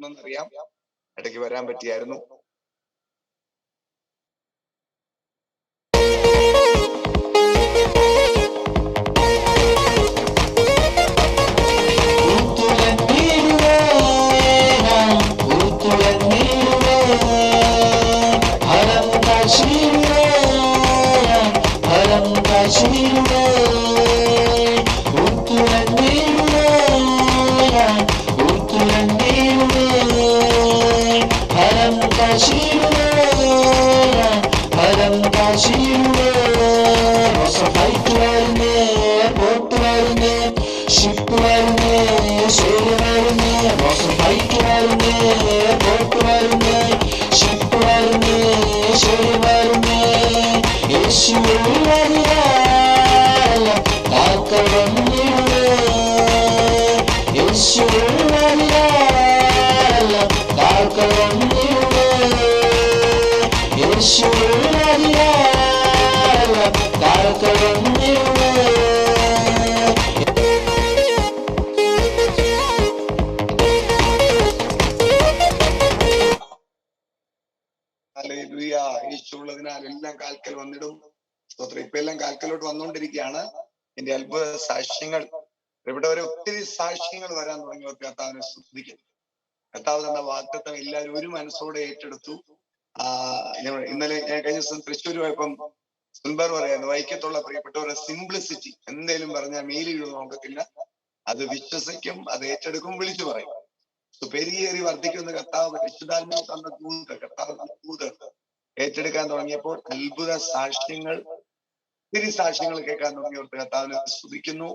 എന്നറിയാം. ഇടയ്ക്ക് വരാൻ പറ്റിയായിരുന്നു. യേശുള്ളതിനാൽ എല്ലാം കാൽക്കൽ വന്നിടും. സ്തോത്രം. ഇപ്പൊ എല്ലാം കാൽക്കലോട്ട് വന്നുകൊണ്ടിരിക്കുകയാണ്. എന്റെ അത്ഭുത സാക്ഷ്യങ്ങൾ ഇവിടെ വരെ ഒത്തിരി സാക്ഷ്യങ്ങൾ വരാൻ തുടങ്ങിയവർക്ക് കർത്താവിനെ സ്തുതിക്കുന്നു. കർത്താവ് തന്ന വാഗ്ദത്തം എല്ലാവരും ഒരു മനസ്സോടെ ഏറ്റെടുത്തു. ഇന്നലെ കഴിഞ്ഞ ദിവസം തൃശ്ശൂർ പോയപ്പം സുൻബർ പറയായിരുന്നു, വൈക്കത്തുള്ള പ്രിയപ്പെട്ടവരുടെ സിംപ്ലിസിറ്റി എന്തേലും പറഞ്ഞാൽ മേലിൽ നോക്കത്തില്ല, അത് വിശ്വസിക്കും, അത് ഏറ്റെടുക്കും, വിളിച്ചു പറയും. പെരിയേറി വർദ്ധിക്കുന്ന കർത്താവ് പരിശുദ്ധാത്മാവ് തന്ന ദൂത്, കർത്താവ് ദൂത് ഏറ്റെടുക്കാൻ തുടങ്ങിയപ്പോൾ അത്ഭുത സാക്ഷ്യങ്ങൾ, ഒത്തിരി സാക്ഷ്യങ്ങൾ കേൾക്കാൻ തുടങ്ങിയവർക്ക് കർത്താവിനെ സ്തുതിക്കുന്നു.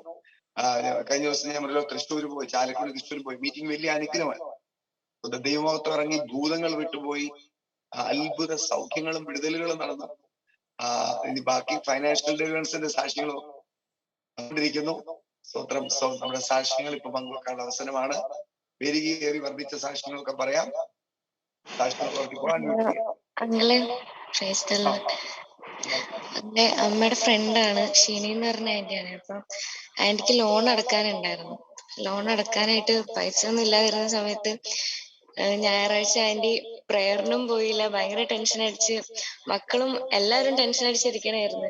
കഴിഞ്ഞ ദിവസം ഞാൻ തൃശ്ശൂർ പോയി, ചാലക്കുടി തൃശ്ശൂർ പോയി. മീറ്റിംഗ് വലിയ അനുഗ്രഹമാണ്. ദൈവമഹത്വം ഇറങ്ങി, ഭൂതങ്ങൾ വിട്ടുപോയി, അത്ഭുത സൗഖ്യങ്ങളും വിടുതലുകളും നടന്നു. ഇനി ബാക്കി ഫൈനാൻഷ്യൽ ഡെലിവറൻസിന്റെ സാക്ഷ്യങ്ങളും കൊണ്ടിരിക്കുന്നു. സ്തോത്രം. നമ്മുടെ സാക്ഷ്യങ്ങൾ ഇപ്പൊ പങ്കുവെക്കാനുള്ള അവസരമാണ്. പെരുകേറി വർദ്ധിച്ച സാക്ഷ്യങ്ങളൊക്കെ പറയാം. അമ്മയുടെ ഫ്രണ്ടാണ് ഷിനി എന്ന് പറഞ്ഞ ആന്റിയാണ്. അപ്പൊ ആന്റിക്ക് ലോൺ അടക്കാനുണ്ടായിരുന്നു. ലോൺ അടക്കാനായിട്ട് പൈസ ഒന്നും ഇല്ലാതിരുന്ന സമയത്ത് ഞായറാഴ്ച ആന്റി പ്രയറിനും പോയില്ല. ഭയങ്കര ടെൻഷൻ അടിച്ച്, മക്കളും എല്ലാവരും ടെൻഷൻ അടിച്ചിരിക്കണായിരുന്നു.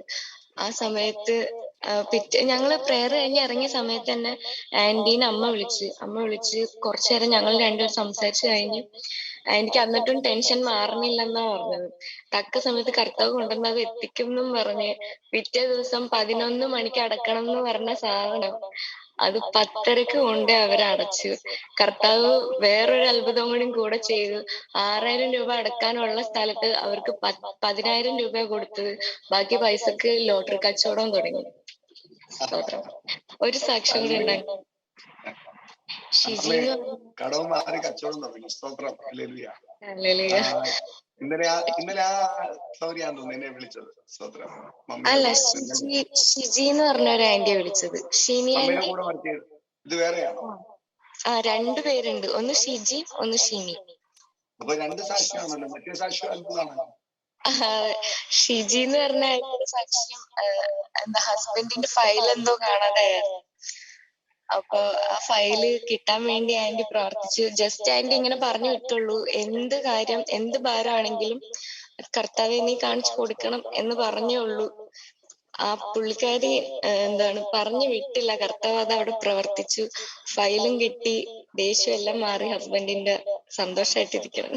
ആ സമയത്ത് ഞങ്ങള് പ്രയർ കഴിഞ്ഞ് ഇറങ്ങിയ സമയത്ത് തന്നെ ആന്റീനെ അമ്മ വിളിച്ച് കുറച്ചു നേരം ഞങ്ങൾ രണ്ടുപേരും സംസാരിച്ചു കഴിഞ്ഞ് എനിക്ക് എന്നിട്ടും ടെൻഷൻ മാറണില്ലെന്നാ പറഞ്ഞത്. തക്ക സമയത്ത് കർത്താവ് കൊണ്ടുവന്ന് അത് എത്തിക്കും എന്നും പറഞ്ഞ് പിറ്റേ ദിവസം 11 മണിക്ക് അടക്കണം എന്ന് പറഞ്ഞ സാധനം അത് 10:30 കൊണ്ട് അവരടച്ചു. കർത്താവ് വേറൊരു അത്ഭുതം കൂടെ ചെയ്തു. 6,000 രൂപ അടക്കാനുള്ള സ്ഥലത്ത് അവർക്ക് 10,000 രൂപ കൊടുത്തത്. ബാക്കി പൈസക്ക് ലോട്ടറി കച്ചവടം തുടങ്ങി. ഒരു സാക്ഷ്യം കൂടെ ഉണ്ടായിരുന്നു. കടവും മാറി കച്ചവടം തുടങ്ങി. സ്തോത്രം. ഇന്നലെ ആ സൗരിയാന്ന് തോന്നുന്നു എന്നെ വിളിച്ചത്. സ്തോത്രം. അല്ല, ഷിജി എന്ന് പറഞ്ഞ ഒരു ആന്റിയെ വിളിച്ചത്. ഇത് വേറെയാണോ? രണ്ടുപേരുണ്ട്. ഒന്ന് ഷിജി, ഒന്ന് ഷിനി. അപ്പൊ രണ്ട് സാക്ഷ്യമാണല്ലോ. മറ്റേ സാക്ഷ്യം അത്ഭുതമാണ്. ഷിജി എന്ന് പറഞ്ഞ സാക്ഷ്യം എന്താ, ഹസ്ബൻഡിന്റെ ഫയൽ എന്തോ കാണാതായിരുന്നു. അപ്പൊ ആ ഫയല് കിട്ടാൻ വേണ്ടി ആന്റി പ്രാർത്ഥിച്ചു. ജസ്റ്റ് ആന്റി ഇങ്ങനെ പറഞ്ഞു വിട്ടുള്ളൂ, എന്ത് കാര്യം, എന്ത് ഭാരമാണെങ്കിലും കർത്താവെ നീ കാണിച്ചു കൊടുക്കണം എന്ന് പറഞ്ഞേ ഉള്ളൂ. ആ പുള്ളിക്കാരി പറഞ്ഞു വിട്ടില്ല. കർത്താവ് അത് അവിടെ പ്രവർത്തിച്ചു. ഫയലും കിട്ടി, ദേഷ്യം എല്ലാം മാറി, ഹസ്ബൻഡിന്റെ സന്തോഷമായിട്ടിരിക്കണം.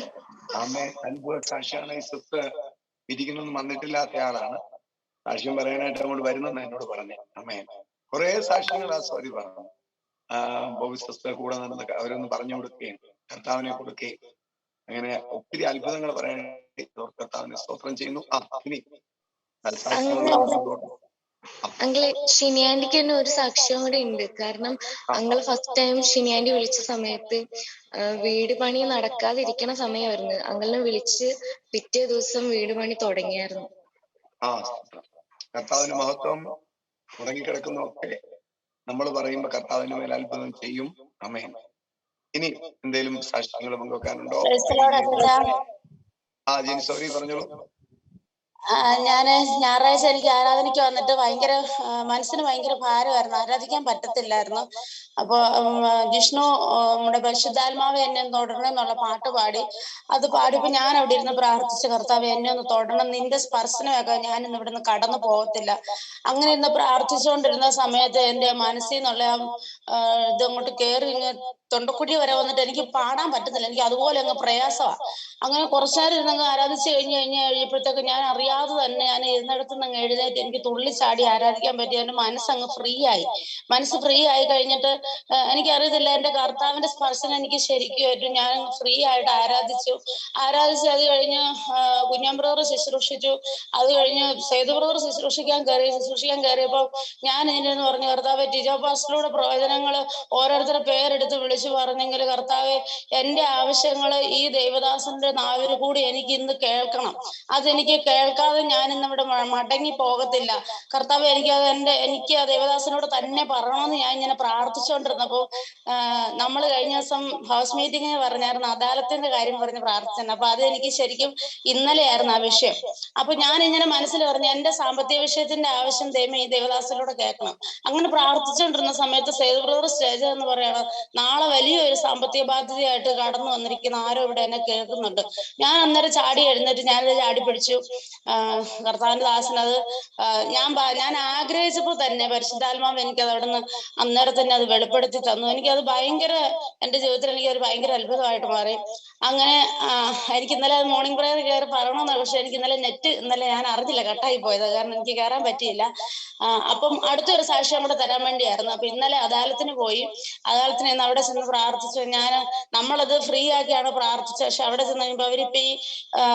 ഇരിക്കുന്നൊന്നും വന്നിട്ടില്ലാത്ത ആളാണ്. സാക്ഷ്യം പറയാനായിട്ട് അങ്ങോട്ട് വരുന്നെന്ന് എന്നോട് പറഞ്ഞു. അമ്മേ, കുറെ സാക്ഷ്യങ്ങൾ ആ സോറി പറഞ്ഞു. ഭവിഷ്യസ്ഥ കൂടെ നടന്ന് അവരൊന്ന് പറഞ്ഞു കൊടുക്കുകയും കർത്താവിനെ കൊടുക്കുകയും അങ്ങനെ ഒത്തിരി അത്ഭുതങ്ങൾ പറയാനായിട്ട് കർത്താവിനെ സ്തോത്രം ചെയ്യുന്നു. ഇനി അങ്കിള് ഷിനിയാന്റിക്ക് തന്നെ ഒരു സാക്ഷ്യം കൂടെ ഉണ്ട്. കാരണം അങ്കിള് ഫസ്റ്റ് ടൈം ഷിനിയാന്റി വിളിച്ച സമയത്ത് വീട് പണി നടക്കാതിരിക്കണ സമയമായിരുന്നു. അങ്കിളിനെ വിളിച്ച് പിറ്റേ ദിവസം വീട് പണി തുടങ്ങിയായിരുന്നു. കർത്താവിന് മഹത്വം. മുടങ്ങിക്കിടക്കുന്നതൊക്കെ നമ്മൾ പറയുമ്പോ കർത്താവിന് മേൽ അത്ഭുതം ചെയ്യും. ആമേൻ. ഇനി എന്തേലും സാക്ഷ്യങ്ങൾ പങ്കുവെക്കാനുണ്ടോ? ജിനി സോറി പറഞ്ഞോളൂ. ഞാന് ഞായറാഴ്ച എനിക്ക് ആരാധനയ്ക്ക് വന്നിട്ട് ഭയങ്കര മനസ്സിന് ഭയങ്കര ഭാരമായിരുന്നു, ആരാധിക്കാൻ പറ്റത്തില്ലായിരുന്നു. അപ്പൊ ജിഷ്ണു നമ്മുടെ പരിശുദ്ധാത്മാവ് എന്നെ ഒന്ന് തൊടണം എന്നുള്ള പാട്ട് പാടി. അത് പാടിയപ്പോ ഞാൻ അവിടെ ഇരുന്ന് പ്രാർത്ഥിച്ച, കർത്താവ് എന്നെ ഒന്ന് തൊടണം, നിന്റെ സ്പർശനമൊക്കെ ഞാൻ ഇന്ന് ഇവിടുന്ന് കടന്നു പോകത്തില്ല. അങ്ങനെ ഇന്ന് പ്രാർത്ഥിച്ചുകൊണ്ടിരുന്ന സമയത്ത് എന്റെ മനസ്സിൽ നിന്നുള്ള ഇതങ്ങോട്ട് കയറി ഇങ്ങ് തൊണ്ടക്കുഴി വരെ വന്നിട്ട് എനിക്ക് പാടാൻ പറ്റുന്നില്ല, എനിക്ക് അതുപോലെ അങ്ങ് പ്രയാസമാണ്. അങ്ങനെ കുറച്ചേരം ഇരുന്നങ്ങ് ആരാധിച്ച് കഴിഞ്ഞപ്പോഴത്തേക്ക് ഞാൻ അറിയാതെ തന്നെ ഞാൻ ഇരുന്നിടത്ത് നിന്ന് എഴുന്നേറ്റ് എനിക്ക് തുള്ളിച്ചാടി ആരാധിക്കാൻ പറ്റി. എന്റെ മനസ്സങ്ങ് ഫ്രീ ആയി. മനസ്സ് ഫ്രീ ആയി കഴിഞ്ഞിട്ട് എനിക്കറിയത്തില്ല, എന്റെ കർത്താവിന്റെ സ്പർശനം എനിക്ക് ശരിക്കും ഏറ്റു. ഞാൻ ഫ്രീ ആയിട്ട് ആരാധിച്ചു. അത് കഴിഞ്ഞ് കുഞ്ഞമ്പ്രവർ ശുശ്രൂഷിച്ചു. അത് കഴിഞ്ഞ് സേതുപ്രവർ ശുശ്രൂഷിക്കാൻ കയറിയപ്പോൾ ഞാൻ ഇതിനെന്ന് പറഞ്ഞു, കർത്താവ് ടിജോ പാസ്റ്ററുടെ പ്രവചനങ്ങൾ ഓരോരുത്തരുടെ പേരെടുത്ത് വിളിച്ചു പറഞ്ഞെങ്കിൽ കർത്താവെ എന്റെ ആവശ്യങ്ങൾ ഈ ദൈവദാസന്റെ നാവിൽ കൂടി എനിക്ക് ഇന്ന് കേൾക്കണം. അതെനിക്ക് കേൾക്കാതെ ഞാൻ ഇന്ന് ഇവിടെ മടങ്ങി പോകത്തില്ല. കർത്താവ് എനിക്ക് ആ ദേവദാസനോട് തന്നെ പറയണമെന്ന് ഞാൻ ഇങ്ങനെ പ്രാർത്ഥിച്ചുകൊണ്ടിരുന്നപ്പോ നമ്മൾ കഴിഞ്ഞ ദിവസം ഹൗസ് മീറ്റിംഗിന് പറഞ്ഞായിരുന്നു അദാലത്തിന്റെ കാര്യം പറഞ്ഞ് പ്രാർത്ഥിച്ചിട്ടുണ്ട്. അപ്പൊ അത് എനിക്ക് ശരിക്കും ഇന്നലെയായിരുന്നു ആ വിഷയം. അപ്പൊ ഞാൻ ഇങ്ങനെ മനസ്സിൽ പറഞ്ഞു, എന്റെ സാമ്പത്തിക വിഷയത്തിന്റെ ആവശ്യം ദൈവമേ ഈ ദേവദാസനോട് കേൾക്കണം. അങ്ങനെ പ്രാർത്ഥിച്ചുകൊണ്ടിരുന്ന സമയത്ത് സേതു ബ്രദർ സ്റ്റേജ് എന്ന് പറയണം, നാളെ വലിയൊരു സാമ്പത്തിക ബാധ്യതയായിട്ട് കടന്നു വന്നിരിക്കുന്ന ആരോ ഇവിടെ എന്നെ കേൾക്കുന്നുണ്ട്. ഞാൻ അന്നേരം ചാടി എഴുന്നേറ്റ് ഞാനത് ചാടി പിടിച്ചു. കർത്താവിന്റെ ദാസൻ അത് ഞാൻ ആഗ്രഹിച്ചപ്പോൾ തന്നെ പരിശുദ്ധാത്മാവ് എനിക്കത് അവിടെ നിന്ന് അന്നേരം തന്നെ അത് വെളിപ്പെടുത്തി തന്നു. എനിക്കത് ഭയങ്കര, എന്റെ ജീവിതത്തിൽ എനിക്കത് ഭയങ്കര അത്ഭുതമായിട്ട് മാറി. അങ്ങനെ എനിക്ക് ഇന്നലെ മോർണിംഗ് പ്രയർ കയറി പറയണമെന്നാണ്, പക്ഷെ എനിക്ക് ഇന്നലെ ഞാൻ അറിഞ്ഞില്ല, കട്ടായി പോയത് കാരണം എനിക്ക് കയറാൻ പറ്റിയില്ല. അപ്പം അടുത്തൊരു സാക്ഷ്യം കൂടെ തരാൻ വേണ്ടിയായിരുന്നു. അപ്പൊ ഇന്നലെ അദാലത്തിന് പോയി. അദാലത്തിന് ഇന്ന് അവിടെ ചെന്ന് പ്രാർത്ഥിച്ചു. നമ്മളത് ഫ്രീ ആക്കിയാണ് പ്രാർത്ഥിച്ചത്. പക്ഷെ അവിടെ ചെന്ന് കഴിയുമ്പോൾ അവരിപ്പോ ഈ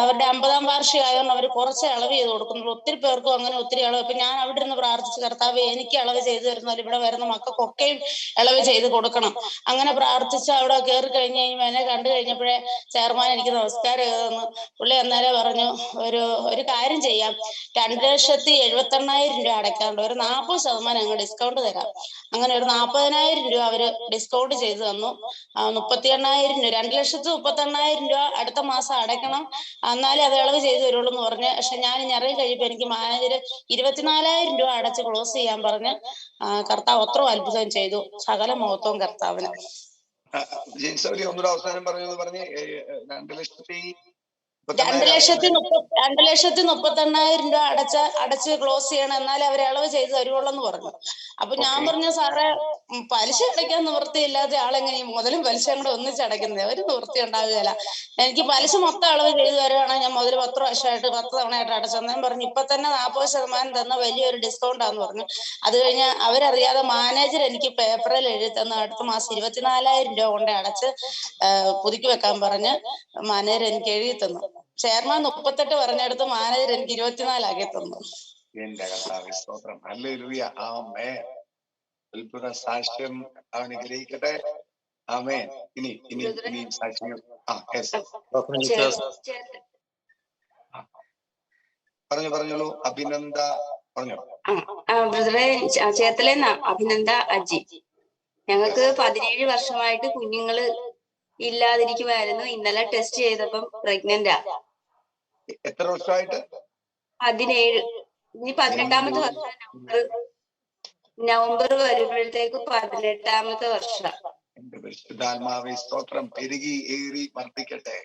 അവരുടെ 50-ാം വാർഷികം ആയതുകൊണ്ട് അവർ കുറച്ച് ഇളവ് ചെയ്ത് കൊടുക്കുന്നുള്ളൂ. ഒത്തിരി പേർക്കും അങ്ങനെ ഒത്തിരി ഇളവ്. അപ്പൊ ഞാൻ അവിടെ ഇരുന്ന് പ്രാർത്ഥിച്ചു, കർത്താവ് എനിക്ക് ഇളവ് ചെയ്തു തരുന്നാൽ ഇവിടെ വരുന്ന മക്കൾക്കൊക്കെയും ഇളവ് ചെയ്ത് കൊടുക്കണം. അങ്ങനെ പ്രാർത്ഥിച്ച് അവിടെ കയറി കഴിഞ്ഞ് കഴിയുമ്പോൾ എന്നെ കണ്ടു കഴിഞ്ഞപ്പോഴേ ചെയർമാൻ എനിക്ക് നമസ്കാരം ചെയ്തെന്ന് പുള്ളി അന്നേരം പറഞ്ഞു, ഒരു കാര്യം ചെയ്യാം, 2,78,000 രൂപ അടയ്ക്കാണ്ട് ഒരു 40% അങ്ങ് ഡിസ്കൗണ്ട് തരാം. അങ്ങനെ ഒരു 40,000 രൂപ അവര് ഡിസ്കൗണ്ട് ചെയ്തു തന്നു. 38,000 രൂപ, 2,38,000 രൂപ അടുത്ത മാസം അടയ്ക്കണം, എന്നാലേ അത് ഇളവ് ചെയ്തു തരുള്ളൂ എന്ന് പറഞ്ഞു. പക്ഷെ ഞാൻ ഇറങ്ങി കഴിയുമ്പോൾ എനിക്ക് മാനേജർ 24,000 രൂപ അടച്ച് ക്ലോസ് ചെയ്യാൻ പറഞ്ഞ് കർത്താവ് അത്ര അത്ഭുതം ചെയ്തു. സകല മഹത്വവും കർത്താവിന്. ഒന്നുകൂടെ അവസാനം പറഞ്ഞ് 2,38,000 രൂപ അടച്ച് ക്ലോസ് ചെയ്യണം, എന്നാലേ അവർ ഇളവ് ചെയ്ത് തരുവുള്ളൂ എന്ന് പറഞ്ഞു. അപ്പൊ ഞാൻ പറഞ്ഞു, സാറേ പലിശ അടയ്ക്കാൻ നിവൃത്തിയില്ലാത്ത ആളെങ്ങനെയും മുതലും പലിശയും കൂടെ ഒന്നിച്ചടയ്ക്കുന്നത്, ഒരു നിവൃത്തി ഉണ്ടാവുകയില്ല. എനിക്ക് പലിശ മൊത്തം ഇളവ് ചെയ്ത് തരുവാണെങ്കിൽ ഞാൻ മുതൽ 10 വർഷമായിട്ട് 10 തവണയായിട്ട് അടച്ചെന്നേം പറഞ്ഞു. ഇപ്പൊ തന്നെ 40% തന്ന വലിയൊരു ഡിസ്കൗണ്ടാന്ന് പറഞ്ഞു. അത് കഴിഞ്ഞ് അവരറിയാതെ മാനേജർ എനിക്ക് പേപ്പറിൽ എഴുതി തന്നു, അടുത്ത മാസം 24,000 രൂപ കൊണ്ട് അടച്ച് പുതുക്കി വെക്കാൻ പറഞ്ഞ് മാനേജർ എനിക്ക് എഴുതി തന്നു. ചെയർമാൻ 38 പറഞ്ഞെടുത്ത് മാനേജർ എനിക്ക് 24 ആക്കി തന്നു. എന്റെ കർത്താവേ സ്തോത്രം. ഹല്ലേലൂയ. ആമേൻ. അത്ഭുത സാക്ഷ്യം അനുഗ്രഹിക്കട്ടെ. ആമേൻ. ഇനി സാക്ഷ്യങ്ങൾ പറഞ്ഞോളൂ. അഭിനന്ദ പറഞ്ഞോ. ബ്രദറെ, ചേർത്തലേന്ന അഭിനന്ദ അജി. ഞങ്ങൾക്ക് 17 വർഷമായിട്ട് കുഞ്ഞുങ്ങള് ഇല്ലാതിരിക്കുമായിരുന്നു. ഇന്നലെ ടെസ്റ്റ് ചെയ്തപ്പം പ്രഗ്നന്റാ. എത്ര വർഷമായിട്ട്? 17. ഇനി 18ാമത്തെ വർഷം. നവംബർ വരുമ്പോഴത്തേക്ക് 18ാമത്തെ വർഷം. എന്റെ പരിശുദ്ധാത്മാവേ സ്തോത്രം. പെരുകി ഏറി വർദ്ധിക്കട്ടെ.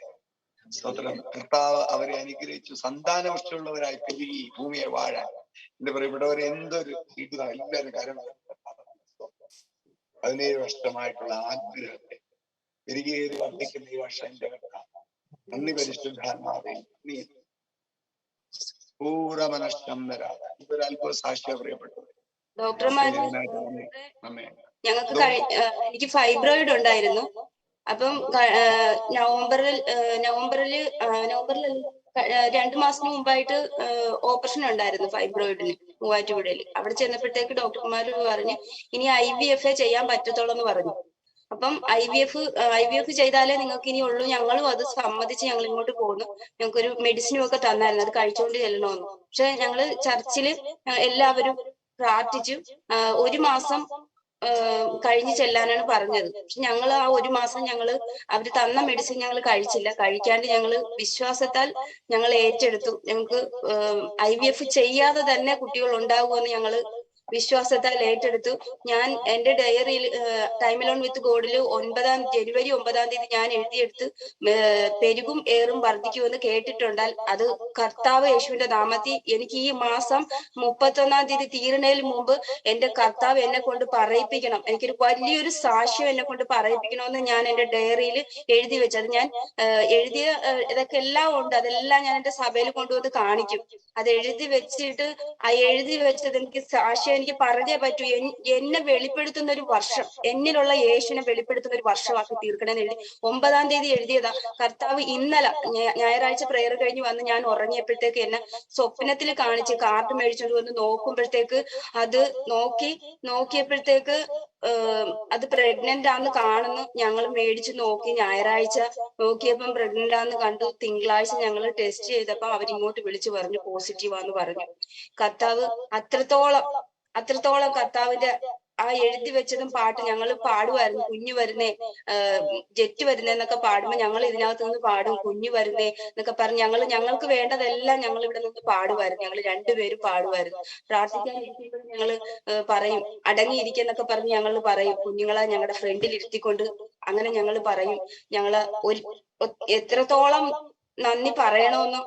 സ്തോത്രം. കർത്താവ് അവരെ അനുഗ്രഹിച്ചു സന്താനവഷ്ടമുള്ളവരായി പെരുകി ഭൂമിയെ വാഴാൻ. എന്താ പറയുക, ഇവിടെ വരെ എന്തൊരു എല്ലാവരും കാര്യം 17 വർഷമായിട്ടുള്ള ആഗ്രഹത്തെ പെരുകിയേറി വർദ്ധിക്കുന്ന ഈ വർഷം എന്റെ നന്ദി പരിശുദ്ധാത്മാവേ. നീ പൂർണ്ണമനഷ്ടം വരാതെ ഇതൊരു അല്പ സാക്ഷ്യ പ്രിയപ്പെട്ടത്. ഡോക്ടർമാര് എനിക്ക് ഫൈബ്രോയിഡ് ഉണ്ടായിരുന്നു. അപ്പം നവംബറിൽ 2 മാസത്തിന് മുമ്പായിട്ട് ഓപ്പറേഷൻ ഉണ്ടായിരുന്നു ഫൈബ്രോയിഡിന് മൂവാറ്റുപുഴയിൽ. അവിടെ ചെന്നപ്പോഴത്തേക്ക് ഡോക്ടർമാർ പറഞ്ഞു ഇനി IVF ചെയ്യാൻ പറ്റത്തുള്ളൂ എന്ന് പറഞ്ഞു. അപ്പം IVF ചെയ്താലേ നിങ്ങൾക്ക് ഇനി ഉള്ളൂ. ഞങ്ങളും അത് സമ്മതിച്ച് ഞങ്ങൾ ഇങ്ങോട്ട് പോകുന്നു. ഞങ്ങൾക്കൊരു മെഡിസിനും ഒക്കെ തന്നായിരുന്നു, അത് കഴിച്ചുകൊണ്ട് ചെല്ലണമെന്ന്. പക്ഷെ ഞങ്ങള് ചർച്ചില് എല്ലാവരും പ്രാർത്ഥിച്ചു. 1 മാസം കഴിഞ്ഞു ചെല്ലാനാണ് പറഞ്ഞത്. പക്ഷെ ഞങ്ങൾ ആ ഒരു മാസം അവര് തന്ന മെഡിസിൻ ഞങ്ങൾ കഴിച്ചില്ല. കഴിക്കാണ്ട് വിശ്വാസത്താൽ ഞങ്ങൾ ഏറ്റെടുത്തു. ഞങ്ങൾക്ക് IVF ചെയ്യാതെ തന്നെ കുട്ടികൾ ഉണ്ടാകുമെന്ന് ഞങ്ങള് വിശ്വാസത്താൽ ഏറ്റെടുത്തു. ഞാൻ എന്റെ ഡയറിയിൽ ടൈം അലോൺ വിത്ത് ഗോഡിൽ ജനുവരി 9 ഞാൻ എഴുതിയെടുത്ത് പെരുകും ഏറും വർദ്ധിക്കുമെന്ന് കേട്ടിട്ടുണ്ടാൽ അത് കർത്താവ് യേശുവിന്റെ നാമത്തിൽ എനിക്ക് ഈ മാസം 31 തീരുന്നതിന് മുമ്പ് എന്റെ കർത്താവ് എന്നെ കൊണ്ട് പറയിപ്പിക്കണം. എനിക്കൊരു വലിയൊരു സാക്ഷ്യം എന്നെ കൊണ്ട് പറയിപ്പിക്കണമെന്ന് ഞാൻ എന്റെ ഡയറിയിൽ എഴുതി വെച്ചത്. ഞാൻ എഴുതിയ ഇതൊക്കെ എല്ലാം ഉണ്ട്. അതെല്ലാം ഞാൻ എന്റെ സഭയിൽ കൊണ്ടുവന്ന് കാണിക്കും. അത് എഴുതി വെച്ചിട്ട് ആ എഴുതി വെച്ചത് എനിക്ക് സാക്ഷ്യം എനിക്ക് പറഞ്ഞേ പറ്റൂ. എന്നെ വെളിപ്പെടുത്തുന്ന ഒരു വർഷം, എന്നിലുള്ള യേശുവിനെ വെളിപ്പെടുത്തുന്ന ഒരു വർഷമാക്കി തീർക്കണമെന്ന് എഴുതി 9 എഴുതിയതാ. കർത്താവ് ഇന്നലെ ഞായറാഴ്ച പ്രയർ കഴിഞ്ഞ് വന്ന് ഞാൻ ഉറങ്ങിയപ്പോഴത്തേക്ക് എന്നെ സ്വപ്നത്തിൽ കാണിച്ച് കാർഡ് മേടിച്ചോണ്ട് വന്ന് നോക്കുമ്പോഴത്തേക്ക് അത് നോക്കിയപ്പോഴത്തേക്ക് അത് പ്രഗ്നന്റ് ആന്ന് കാണുന്നു. ഞങ്ങൾ മേടിച്ച് നോക്കി. ഞായറാഴ്ച നോക്കിയപ്പം പ്രഗ്നന്റ് ആന്ന് കണ്ടു. തിങ്കളാഴ്ച ഞങ്ങൾ ടെസ്റ്റ് ചെയ്തപ്പോ അവരിങ്ങോട്ട് വിളിച്ചു പറഞ്ഞു പോസിറ്റീവാന്ന് പറഞ്ഞു. കർത്താവ് അത്രത്തോളം കർത്താവിന്റെ ആ എഴുതി വെച്ചതും പാട്ട് ഞങ്ങൾ പാടുമായിരുന്നു. കുഞ്ഞു വരുന്നേ, ജെറ്റ് വരുന്നേ എന്നൊക്കെ പാടുമ്പോ ഞങ്ങൾ ഇതിനകത്ത് നിന്ന് പാടും. കുഞ്ഞു വരുന്നേ എന്നൊക്കെ പറഞ്ഞ് ഞങ്ങൾക്ക് വേണ്ടതെല്ലാം ഞങ്ങൾ ഇവിടെ നിന്ന് പാടുമായിരുന്നു. ഞങ്ങൾ രണ്ടുപേരും പാടുമായിരുന്നു. പ്രാർത്ഥിക്കാനിരിക്കുമ്പോൾ ഞങ്ങൾ പറയും അടങ്ങിയിരിക്കുന്നൊക്കെ പറഞ്ഞ് ഞങ്ങൾ പറയും. കുഞ്ഞുങ്ങളെ ഞങ്ങളുടെ ഫ്രണ്ടിൽ ഇരുത്തിക്കൊണ്ട് അങ്ങനെ ഞങ്ങൾ പറയും. ഞങ്ങള് എത്രത്തോളം നന്ദി പറയണമെന്നും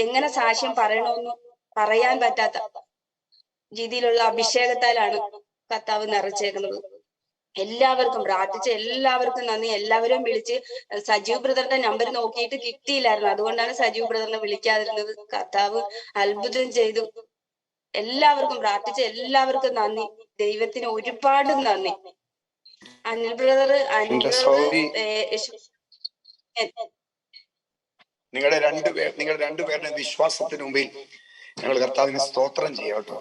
എങ്ങനെ സാക്ഷ്യം പറയണമെന്നും പറയാൻ പറ്റാത്ത രീതിയിലുള്ള അഭിഷേകത്താലാണ് കർത്താവ് നിറച്ചേക്കുന്നത്. എല്ലാവർക്കും പ്രാർത്ഥിച്ച എല്ലാവർക്കും നന്ദി. എല്ലാവരും വിളിച്ച് സജീവ് ബ്രദറിന്റെ നമ്പർ നോക്കിയിട്ട് കിട്ടിയില്ലായിരുന്നു. അതുകൊണ്ടാണ് സജീവ് ബ്രദറിനെ വിളിക്കാതിരുന്നത്. കർത്താവ് അത്ഭുതം ചെയ്തു. എല്ലാവർക്കും പ്രാർത്ഥിച്ച എല്ലാവർക്കും നന്ദി. ദൈവത്തിന് ഒരുപാട് നന്ദി. അനിൽ ബ്രദർ നിങ്ങളുടെ രണ്ടുപേരുടെ വിശ്വാസത്തിന് മുമ്പിൽ ഞങ്ങൾ കർത്താവിന് സ്തോത്രം ചെയ്യാം കേട്ടോ.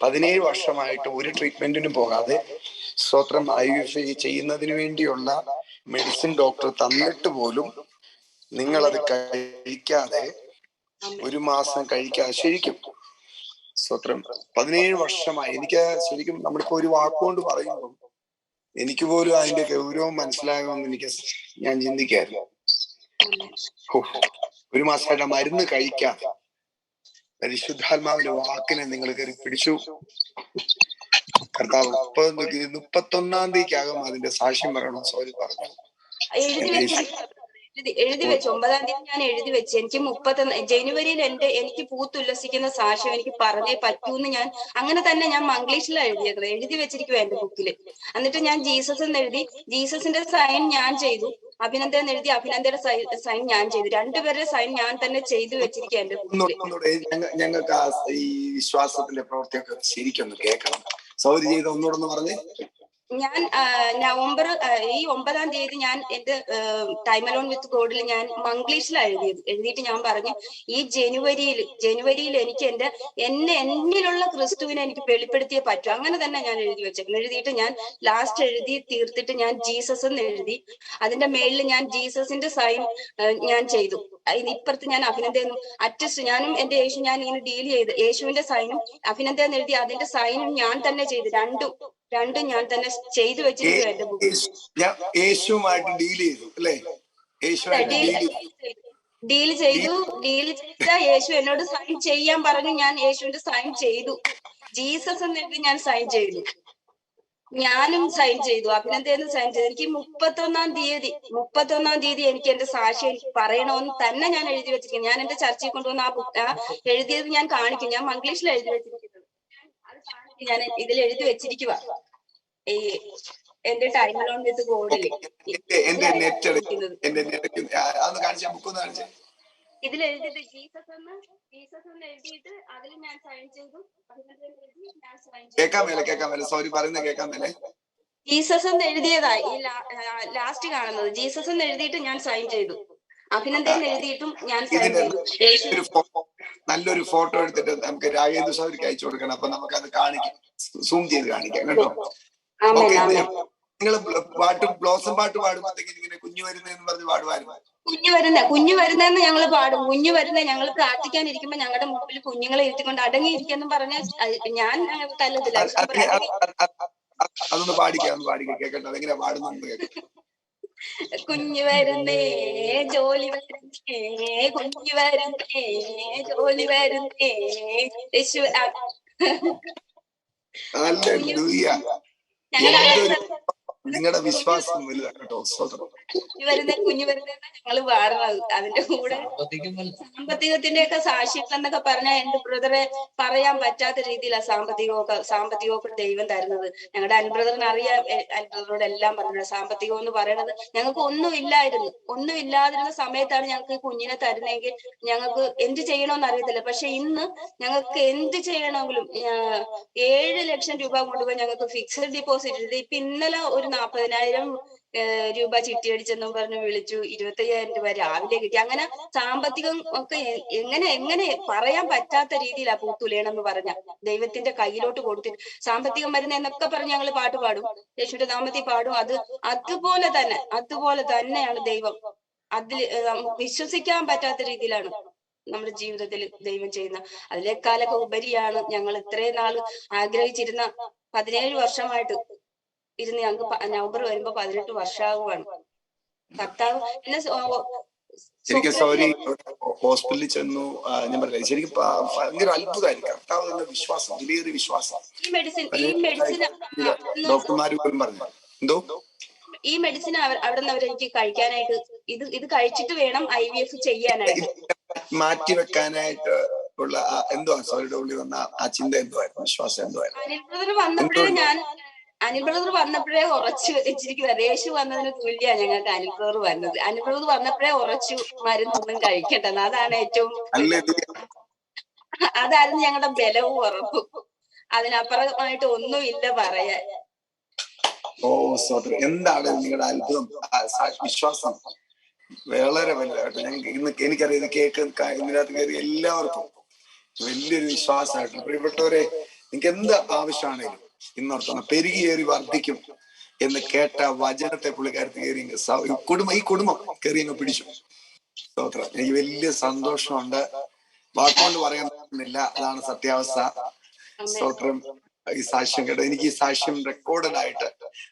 17 വർഷമായിട്ട് ഒരു ട്രീറ്റ്മെന്റിനും പോകാതെ സ്തോത്രം IVF ചെയ്യുന്നതിന് വേണ്ടിയുള്ള മെഡിസിൻ ഡോക്ടർ തന്നിട്ട് പോലും നിങ്ങളത് കഴിക്കാതെ, ഒരു മാസം കഴിക്കാതെ, ശരിക്കും സ്തോത്രം 17 വർഷമായി. എനിക്ക് ശരിക്കും നമ്മളിപ്പോ ഒരു വാക്കുകൊണ്ട് പറയുമ്പോൾ എനിക്ക് പോലും അതിന്റെ ഗൗരവം മനസ്സിലാകുമെന്ന് ഞാൻ ചിന്തിക്കായിരുന്നു. ഒരു മാസമായിട്ട് മരുന്ന് കഴിക്കാതെ പരിശുദ്ധാത്മാവിന്റെ വാക്കിനെ നിങ്ങൾ കയറി പിടിച്ചു. കർത്താവ് 31 അതിന്റെ സാക്ഷ്യം പറയണം. സോറി പറഞ്ഞു എഴുതി വെച്ച് 9 ഞാൻ എഴുതി വെച്ച്. എനിക്ക് 31 ജനുവരിയിൽ എനിക്ക് പൂത്തുല്ലസിക്കുന്ന സാക്ഷ്യം എനിക്ക് പറഞ്ഞേ പറ്റൂന്ന് ഞാൻ അങ്ങനെ തന്നെ ഞാൻ മംഗ്ലീഷിലാണ് എഴുതി വെച്ചിരിക്കുവ എന്റെ ബുക്കില്. എന്നിട്ട് ഞാൻ ജീസസ് എന്ന് എഴുതി. ജീസസിന്റെ സൈൻ ഞാൻ ചെയ്തു. അഭിനന്ദൻ എഴുതി. അഭിനന്ദയുടെ സൈൻ ഞാൻ ചെയ്തു. രണ്ടുപേരുടെ സൈൻ ഞാൻ തന്നെ ചെയ്തു വെച്ചിരിക്കുക എന്റെ ബുക്കില്. ഞങ്ങൾക്ക് ഈ വിശ്വാസത്തിന്റെ പ്രവർത്തിയൊക്കെ ശരിക്കൊന്ന് കേൾക്കണം. സൗരി ചെയ്ത ഒന്നുകൂടെ പറഞ്ഞേ. ഞാൻ നവംബർ ഈ 9 ഞാൻ എന്റെ ടൈം അലോൺ വിത്ത് ഗോഡിൽ ഞാൻ മംഗ്ലീഷിലാണ് എഴുതിയിട്ട് ഞാൻ പറഞ്ഞു ഈ ജനുവരിയിൽ എനിക്ക് എന്നിലുള്ള ക്രിസ്തുവിനെ എനിക്ക് വെളിപ്പെടുത്തിയേ പറ്റൂ. അങ്ങനെ തന്നെ ഞാൻ എഴുതി വെച്ചേക്കുന്നു. എഴുതിയിട്ട് ഞാൻ ലാസ്റ്റ് എഴുതി തീർത്തിട്ട് ഞാൻ ജീസസ് എന്ന് എഴുതി. അതിന്റെ മേളിൽ ഞാൻ ജീസസിന്റെ സൈൻ ഞാൻ ചെയ്തു. ഇപ്പുറത്ത് ഞാൻ അഭിനന്ദനും അറ്റസ്റ്റ് ഞാനും എന്റെ യേശു ഞാൻ ഇങ്ങനെ ഡീൽ ചെയ്ത് യേശുവിന്റെ സൈനും അഭിനന്ദൻ എഴുതി. അതിന്റെ സൈനും ഞാൻ തന്നെ ചെയ്തു. രണ്ടും ഞാൻ തന്നെ ചെയ്തു വെച്ചിരിക്കും എന്റെ ബുക്കിൽ. യേശുവുമായിട്ട് ഡീൽ ചെയ്തു അല്ലേ? ഡീൽ ചെയ്ത യേശു എന്നോട് സൈൻ ചെയ്യാൻ പറഞ്ഞു. ഞാൻ യേശുവിന്റെ സൈൻ ചെയ്തു. ജീസസ് എന്ന് എഴുതി ഞാൻ സൈൻ ചെയ്തു. ഞാനും സൈൻ ചെയ്തു. അഭിനന്ദനും സൈൻ ചെയ്തു. എനിക്ക് 31 തീയതി എനിക്ക് എന്റെ സാക്ഷ്യം പറയണമെന്ന് തന്നെ ഞാൻ എഴുതി വെച്ചിരിക്കുന്നു. ഞാൻ എന്റെ ചർച്ചയിൽ കൊണ്ടുവന്ന ആ എഴുതിയത് ഞാൻ കാണിക്കും. ഞാൻ മംഗ്ലീഷിൽ എഴുതി വെച്ചിരിക്കുന്നത്. ഞാൻ ഇതിൽ എഴുതി വെച്ചിരിക്കുക ഈ എന്റെ ടൈം അലോൺ വിത്ത് ഗോഡിൽ. ഇതിൽ എഴുതിയിട്ട് ജീസസ് എന്ന് എഴുതിയിട്ട് അതിൽ ഞാൻ സൈൻ ചെയ്തു. ജീസസ് എന്ന് എഴുതിയതാ ഈ ലാസ്റ്റ് കാണുന്നത്. ജീസസ് എന്ന് എഴുതിയിട്ട് ഞാൻ സൈൻ ചെയ്തു. അഭിനന്ദൻ എഴുതിയിട്ടും ഞാൻ സൈൻ ചെയ്തു. നല്ലൊരു ഫോട്ടോ എടുത്തിട്ട് നമുക്ക് രാജേന്ദ്ര സാറിക്ക് അയച്ചു കൊടുക്കണം. അപ്പൊ നമുക്ക് അത് കാണിക്കാം, സൂം ചെയ്ത് കാണിക്കാം കേട്ടോ. നിങ്ങൾ ബ്ലോസം പാട്ട് പാടുമ്പോഴത്തേക്ക് ഇങ്ങനെ കുഞ്ഞു വരുന്നതെന്ന് പറഞ്ഞ് പാടുമായിരുന്നു. കുഞ്ഞു വരുന്നെന്ന് ഞങ്ങൾ പാടും. കുഞ്ഞു വരുന്ന ഞങ്ങൾ പ്രാർത്ഥിക്കാനിരിക്കുമ്പോ ഞങ്ങളുടെ മുമ്പിൽ കുഞ്ഞുങ്ങളെ ഇരുത്തിക്കൊണ്ട് അടങ്ങിയിരിക്കെന്നും പറഞ്ഞ ഞാൻ തല്ലത്തില്ല. അതൊന്ന് പാടിക്കാം കേക്കട്ടെ, അതെങ്ങനെയാ പാടുന്നു കേൾക്കട്ടെ. കുഞ്ഞു വരുന്നേ ജോലി വരുന്നേ, കുഞ്ഞു വരുന്നേ ജോലി വരുന്നേ, യേശു ഹല്ലേലൂയ. എന്തൊരു നിങ്ങളുടെ വിശ്വാസം വലുതാണ് കേട്ടോ. സ്വതന്ത്രം കുഞ്ഞു വരുന്ന ഞങ്ങള് പാടുന്നത്. അതിന്റെ കൂടെ സാമ്പത്തികത്തിന്റെ ഒക്കെ സാക്ഷ്യങ്ങൾ എന്നൊക്കെ പറഞ്ഞാൽ എന്റെ ബ്രദറെ പറയാൻ പറ്റാത്ത രീതിയിലാണ് സാമ്പത്തികമൊക്കെ ദൈവം തരുന്നത്. ഞങ്ങളുടെ അൻബ്രദറിന് അറിയാം. അൻബ്രദറോട് എല്ലാം പറഞ്ഞത് സാമ്പത്തികം എന്ന് പറയണത് ഞങ്ങൾക്ക് ഒന്നുമില്ലാതിരുന്ന സമയത്താണ് ഞങ്ങൾക്ക് കുഞ്ഞിനെ തരുന്നെങ്കിൽ ഞങ്ങൾക്ക് എന്ത് ചെയ്യണമെന്ന് അറിയത്തില്ല. പക്ഷെ ഇന്ന് ഞങ്ങൾക്ക് എന്ത് ചെയ്യണമെങ്കിലും 7 ലക്ഷം രൂപ കൊണ്ടുപോയി ഞങ്ങൾക്ക് ഫിക്സഡ് ഡിപ്പോസിറ്റ് ഇട്ട് ഇപ്പൊ ഇന്നലെ ഒരു 40,000 രൂപ ചിട്ടിയടിച്ചെന്നും പറഞ്ഞ് വിളിച്ചു. 25,000 രൂപ രാവിലെ കിട്ടി. അങ്ങനെ സാമ്പത്തികം ഒക്കെ എങ്ങനെ പറയാൻ പറ്റാത്ത രീതിയിലാ പൂത്തുലേണെന്ന് പറഞ്ഞ ദൈവത്തിന്റെ കയ്യിലോട്ട് കൊടുത്തിട്ട് സാമ്പത്തികം വരുന്നതെന്നൊക്കെ പറഞ്ഞ് ഞങ്ങൾ പാട്ട് പാടും, യേശുവിന്റെ നാമത്തിൽ പാടും. അതുപോലെ തന്നെയാണ് ദൈവം. അതിൽ വിശ്വസിക്കാൻ പറ്റാത്ത രീതിയിലാണ് നമ്മുടെ ജീവിതത്തിൽ ദൈവം ചെയ്യുന്ന. അതിനേക്കാളൊക്കെ ഉപരിയാണ് ഞങ്ങൾ ഇത്രയും നാള് ആഗ്രഹിച്ചിരുന്ന 17 വർഷമായിട്ട് ഇരുന്ന് ഞങ്ങൾക്ക് നവംബർ വരുമ്പോ 18 വർഷമാകുവാണ്. കർത്താവ് എന്നെ ശരിക്കും സോറി, ഹോസ്പിറ്റലിൽ ചെന്നു. ഞാൻ പറഞ്ഞില്ല, ശരിക്കും ഭയങ്കര അത്ഭുതമായിരിക്കും. കർത്താവ് എന്ന വിശ്വാസം, വലിയൊരു വിശ്വാസം. ഈ മെഡിസിൻ ഡോക്ടർമാർ പോലും പറഞ്ഞു എന്തോ ഈ മെഡിസിൻ അവിടെ നിന്ന് അവരെനിക്ക് കഴിക്കാനായിട്ട് ഇത് കഴിച്ചിട്ട് വേണം IVF ചെയ്യാനായിട്ട്, മാറ്റിവെക്കാനായിട്ട് ഉള്ള എന്തോ സോറിയുടെ ഉള്ളിൽ വന്ന ആ ചിന്ത എന്തുവായിരുന്നു, വിശ്വാസം എന്തുവായിരുന്നു? അനിൽ ബ്രദർ വന്നപ്പോഴേ ഉറച്ചു വെച്ചിരിക്കുന്നത്. യേശു വന്നതിന് തുല്യ ഞങ്ങൾക്ക് അനിൽ ബ്രദർ വന്നത്. അനിൽ ബ്രദർ വന്നപ്പോഴേ ഉറച്ചു മരുന്നൊന്നും കഴിക്കേണ്ടത്. അതാണ് ഏറ്റവും, അതായിരുന്നു ഞങ്ങളുടെ ബലവും ഉറപ്പും. അതിനപ്പുറമായിട്ട് ഒന്നുമില്ല പറയാൻ. ഓ സ്വതന്ത്രം, എന്താണ് നിങ്ങളുടെ അത്ഭുതം, വിശ്വാസം വളരെ വലുതായിട്ട്. ഞങ്ങൾക്ക് എനിക്കറിയാം, ഇതിനകത്ത് കയറി എല്ലാവർക്കും വലിയൊരു വിശ്വാസമായിട്ട്. പ്രിയപ്പെട്ടവരെ, നിങ്ങൾക്ക് എന്ത് ആവശ്യമാണെങ്കിലും ഇന്നോർത്തണം, പെരുകിയേറി വർദ്ധിക്കും എന്ന് കേട്ട വചനത്തെ പുള്ളിക്കാരത്ത് കയറി ഈ കുടുംബം കയറി അങ്ങ് പിടിച്ചു. സ്തോത്രം. എനിക്ക് വലിയ സന്തോഷമുണ്ട്. വാക്കുകൊണ്ട് പറയാൻ പറ്റുന്നില്ല, അതാണ് സത്യാവസ്ഥ. സ്തോത്രം. ഈ സാക്ഷ്യം കേട്ടോ, എനിക്ക് ഈ സാക്ഷ്യം റെക്കോർഡഡ് ആയിട്ട്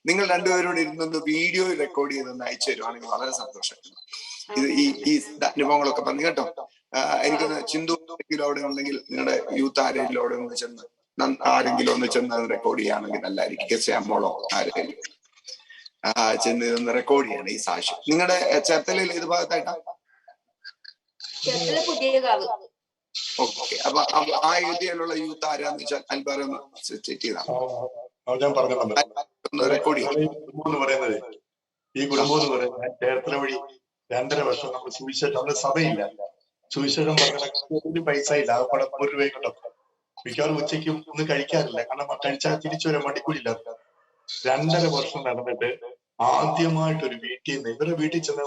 നിങ്ങൾ രണ്ടുപേരോട് ഇരുന്നൊന്ന് വീഡിയോ റെക്കോർഡ് ചെയ്തൊന്ന് അയച്ചു തരുവാണെങ്കിൽ വളരെ സന്തോഷം. ഈ അനുഭവങ്ങളൊക്കെ പറഞ്ഞു കേട്ടോ. എനിക്കൊന്ന് ചിന്തു അവിടെ ഉണ്ടെങ്കിൽ നിങ്ങളുടെ യൂത്ത് ആരെങ്കിലും അവിടെ ഒന്ന് ചെന്ന് ആരെങ്കിലും ഒന്ന് ചെന്ന് അത് റെക്കോർഡ് ചെയ്യുകയാണെങ്കിൽ നല്ലതായിരിക്കും. മോളോ ആരെങ്കിലും ചെന്ന് ഇതൊന്ന് റെക്കോർഡ് ചെയ്യണം ഈ സാക്ഷ്യം. നിങ്ങളുടെ ചേർത്തലയിൽ ഏത് ഭാഗത്തായിട്ടാ? ഓക്കെ. അപ്പൊ ആ ഏരിയയിലുള്ള യൂത്ത് ആരാന്ന് വെച്ചാൽ അൽബാറൊന്ന് സെറ്റ് ചെയ്താണ് ഞാൻ പറഞ്ഞത്. റെക്കോർഡ് പറയുന്നത് ഈ കുടുംബം എന്ന് പറയുന്നത് ചേർത്തല വഴി 2.5 വർഷം നമ്മൾ സുവിശേഷം, നമ്മുടെ സഭയില്ല, സുവിശേഷം പറഞ്ഞ പൈസ ഇല്ല, അവിടെ 1 രൂപ കിട്ടും. മിക്കവാറും ഉച്ചയ്ക്കും ഒന്നും കഴിക്കാറില്ല, കാരണം കഴിച്ചാൽ തിരിച്ചു വരാൻ മടിക്കൂലില്ല. 2.5 വർഷം നടന്നിട്ട് ആദ്യമായിട്ടൊരു വീട്ടിൽ നിന്ന്, ഇവരുടെ വീട്ടിൽ ചെന്ന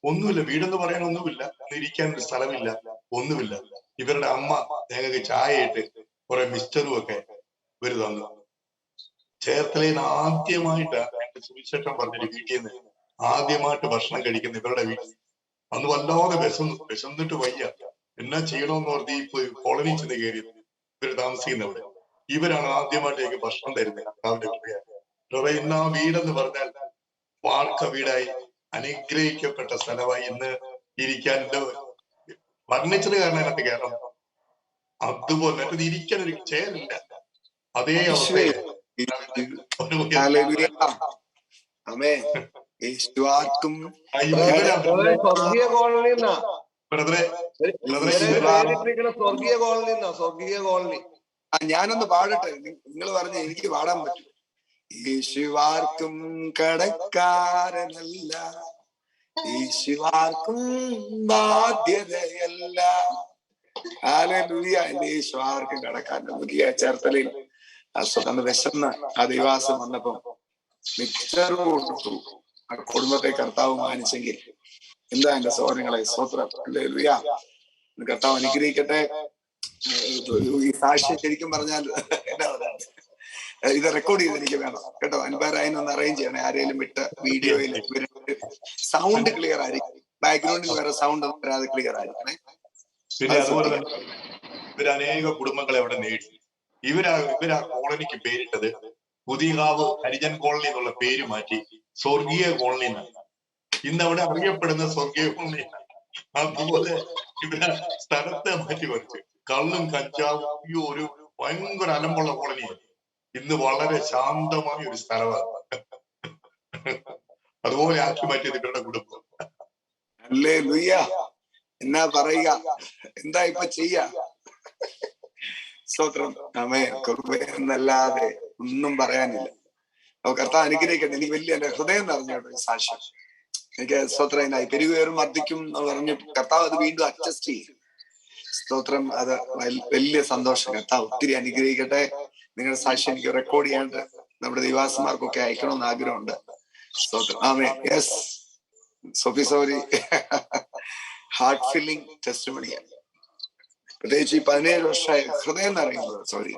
ഒന്നുമില്ല, വീടെന്ന് പറയാൻ ഒന്നുമില്ല, ഇരിക്കാൻ ഒരു സ്ഥലമില്ല, ഒന്നുമില്ല. ഇവരുടെ അമ്മ ഞങ്ങൾക്ക് ചായ ഇട്ട് കുറെ മിസ്റ്ററും ഒക്കെ ഇവര് തന്നു. ചേർത്തലയിൽ ആദ്യമായിട്ടാണ് എന്റെ സുവിശേഷം പറഞ്ഞൊരു വീട്ടിൽ നിന്ന് ആദ്യമായിട്ട് ഭക്ഷണം കഴിക്കുന്ന ഇവരുടെ വീട്ടിൽ. അന്ന് വല്ലാതെ വിശന്നിട്ട് വയ്യ, എന്നാ ചെയ്യണമെന്ന് പറഞ്ഞ് ഇപ്പൊ കോളനി ചെന്ന് കയറി ഇവര് താമസിക്കുന്നവിടെ. ഇവരാണ് ആദ്യമായിട്ട് എനിക്ക് ഭക്ഷണം തരുന്നത്. കർത്താവിന്റെ കൃപയാണ്. ഇന്ന് ആ വീടെന്ന് പറഞ്ഞാൽ വാർക്ക വീടായി, അനുഗ്രഹിക്കപ്പെട്ട സ്ഥലമായി. ഇന്ന് ഇരിക്കാൻ വർണ്ണിച്ചത് കാരണം അതിനകത്ത് കയറണം. അതുപോലെ മറ്റത് ഇരിക്കാൻ ഒരു ചെയറില്ല, അതേ അവസ്ഥയിൽ ഞാനൊന്ന് പാടട്ടെ, നിങ്ങൾ പറഞ്ഞ എനിക്ക് പാടാൻ പറ്റും. യേശുവാർക്കും കടക്കാരനല്ല, യേശുവാർക്കും ബാധ്യതയല്ല. ഹല്ലേലൂയ. എന്റെ യേശുവാർക്കും കടക്കാരൻ. ചേർത്തലയിൽ അന്ന് വിശന്ന് ആ ദൈവാസം വന്നപ്പോ മിക്സർ കൊടുത്തു. ആ കുടുംബത്തെ കർത്താവ് മാനിച്ചെങ്കിൽ എന്താ എന്റെ സഹോദരങ്ങളെ, സ്തോത്രം. ഹല്ലേലൂയ. കർത്താവ് അനുഗ്രഹിക്കട്ടെ. ഈ സാക്ഷ്യം ശരിക്കും പറഞ്ഞാൽ എന്നാ പറയുക, ഇത് റെക്കോർഡ് ചെയ്ത് എനിക്ക് വേണം കേട്ടോ. അൻപാരായനൊന്ന് അറേഞ്ച് ചെയ്യണേ, ആരെങ്കിലും വിട്ട് വീഡിയോയിൽ. സൗണ്ട് ക്ലിയർ ആയിരിക്കും, ബാക്ക്ഗ്രൗണ്ടിൽ വേറെ സൗണ്ട് വരാതെ ക്ലിയർ ആയിരിക്കണേ. പിന്നെ അതുപോലെ തന്നെ ഇവരനേക കുടുംബങ്ങളെ അവിടെ നേടി. ഇവരാ കോളനിക്ക് പേരിട്ടത് പുതിയകാവ് ഹരിജൻ കോളനി എന്നുള്ള പേര് മാറ്റി സ്വർഗീയ കോളനി എന്നാണ്. ഇന്ന് അവിടെ അറിയപ്പെടുന്ന സ്വർഗീയ കോളനി. അതുപോലെ ഇവിടെ സ്ഥലത്തെ മാറ്റി മറിച്ച് കള്ളും കഞ്ചാവും ഒരു ഭയങ്കര അലമ്പുള്ള കോളനിയാണ്. ഇന്ന് വളരെ ശാന്തമായ ഒരു സ്ഥലമാണ്. അതുപോലെ ആക്കി മാറ്റിയത് ഇവരുടെ കുടുംബം. ഹല്ലേലൂയ. എന്നാ പറയുക, എന്താ ഇപ്പൊ ചെയ്യാ? സ്തോത്രം. ആമേ. കൃപ എന്നല്ലാതെ ഒന്നും പറയാനില്ല. അപ്പൊ കർത്താവ് അനുഗ്രഹിക്കട്ടെ. എനിക്ക് വലിയ എന്റെ ഹൃദയം നിറഞ്ഞോട്ടെ സാക്ഷ്യം. എനിക്ക് സ്തോത്രനായി പെരുകേറും വർദ്ധിക്കും എന്ന് പറഞ്ഞു കർത്താവ് അത് വീണ്ടും അഡ്ജസ്റ്റ് ചെയ്യും. സ്തോത്രം. അത് വലിയ സന്തോഷം. കർത്താവ് ഒത്തിരി അനുഗ്രഹിക്കട്ടെ. നിങ്ങളുടെ സാക്ഷ്യം എനിക്ക് റെക്കോർഡ് ചെയ്യാണ്ട് നമ്മുടെ ദിവാസന്മാർക്കൊക്കെ അയക്കണമെന്ന് ആഗ്രഹമുണ്ട്. സ്തോത്രം. ആമേ. Yes Sophie, sorry. Heart filling ടെസ്റ്റിമണിയാണ്. പ്രത്യേകിച്ച് ഈ 17 വർഷമായ ഹൃദയം നിറയുന്നത്. സോറി,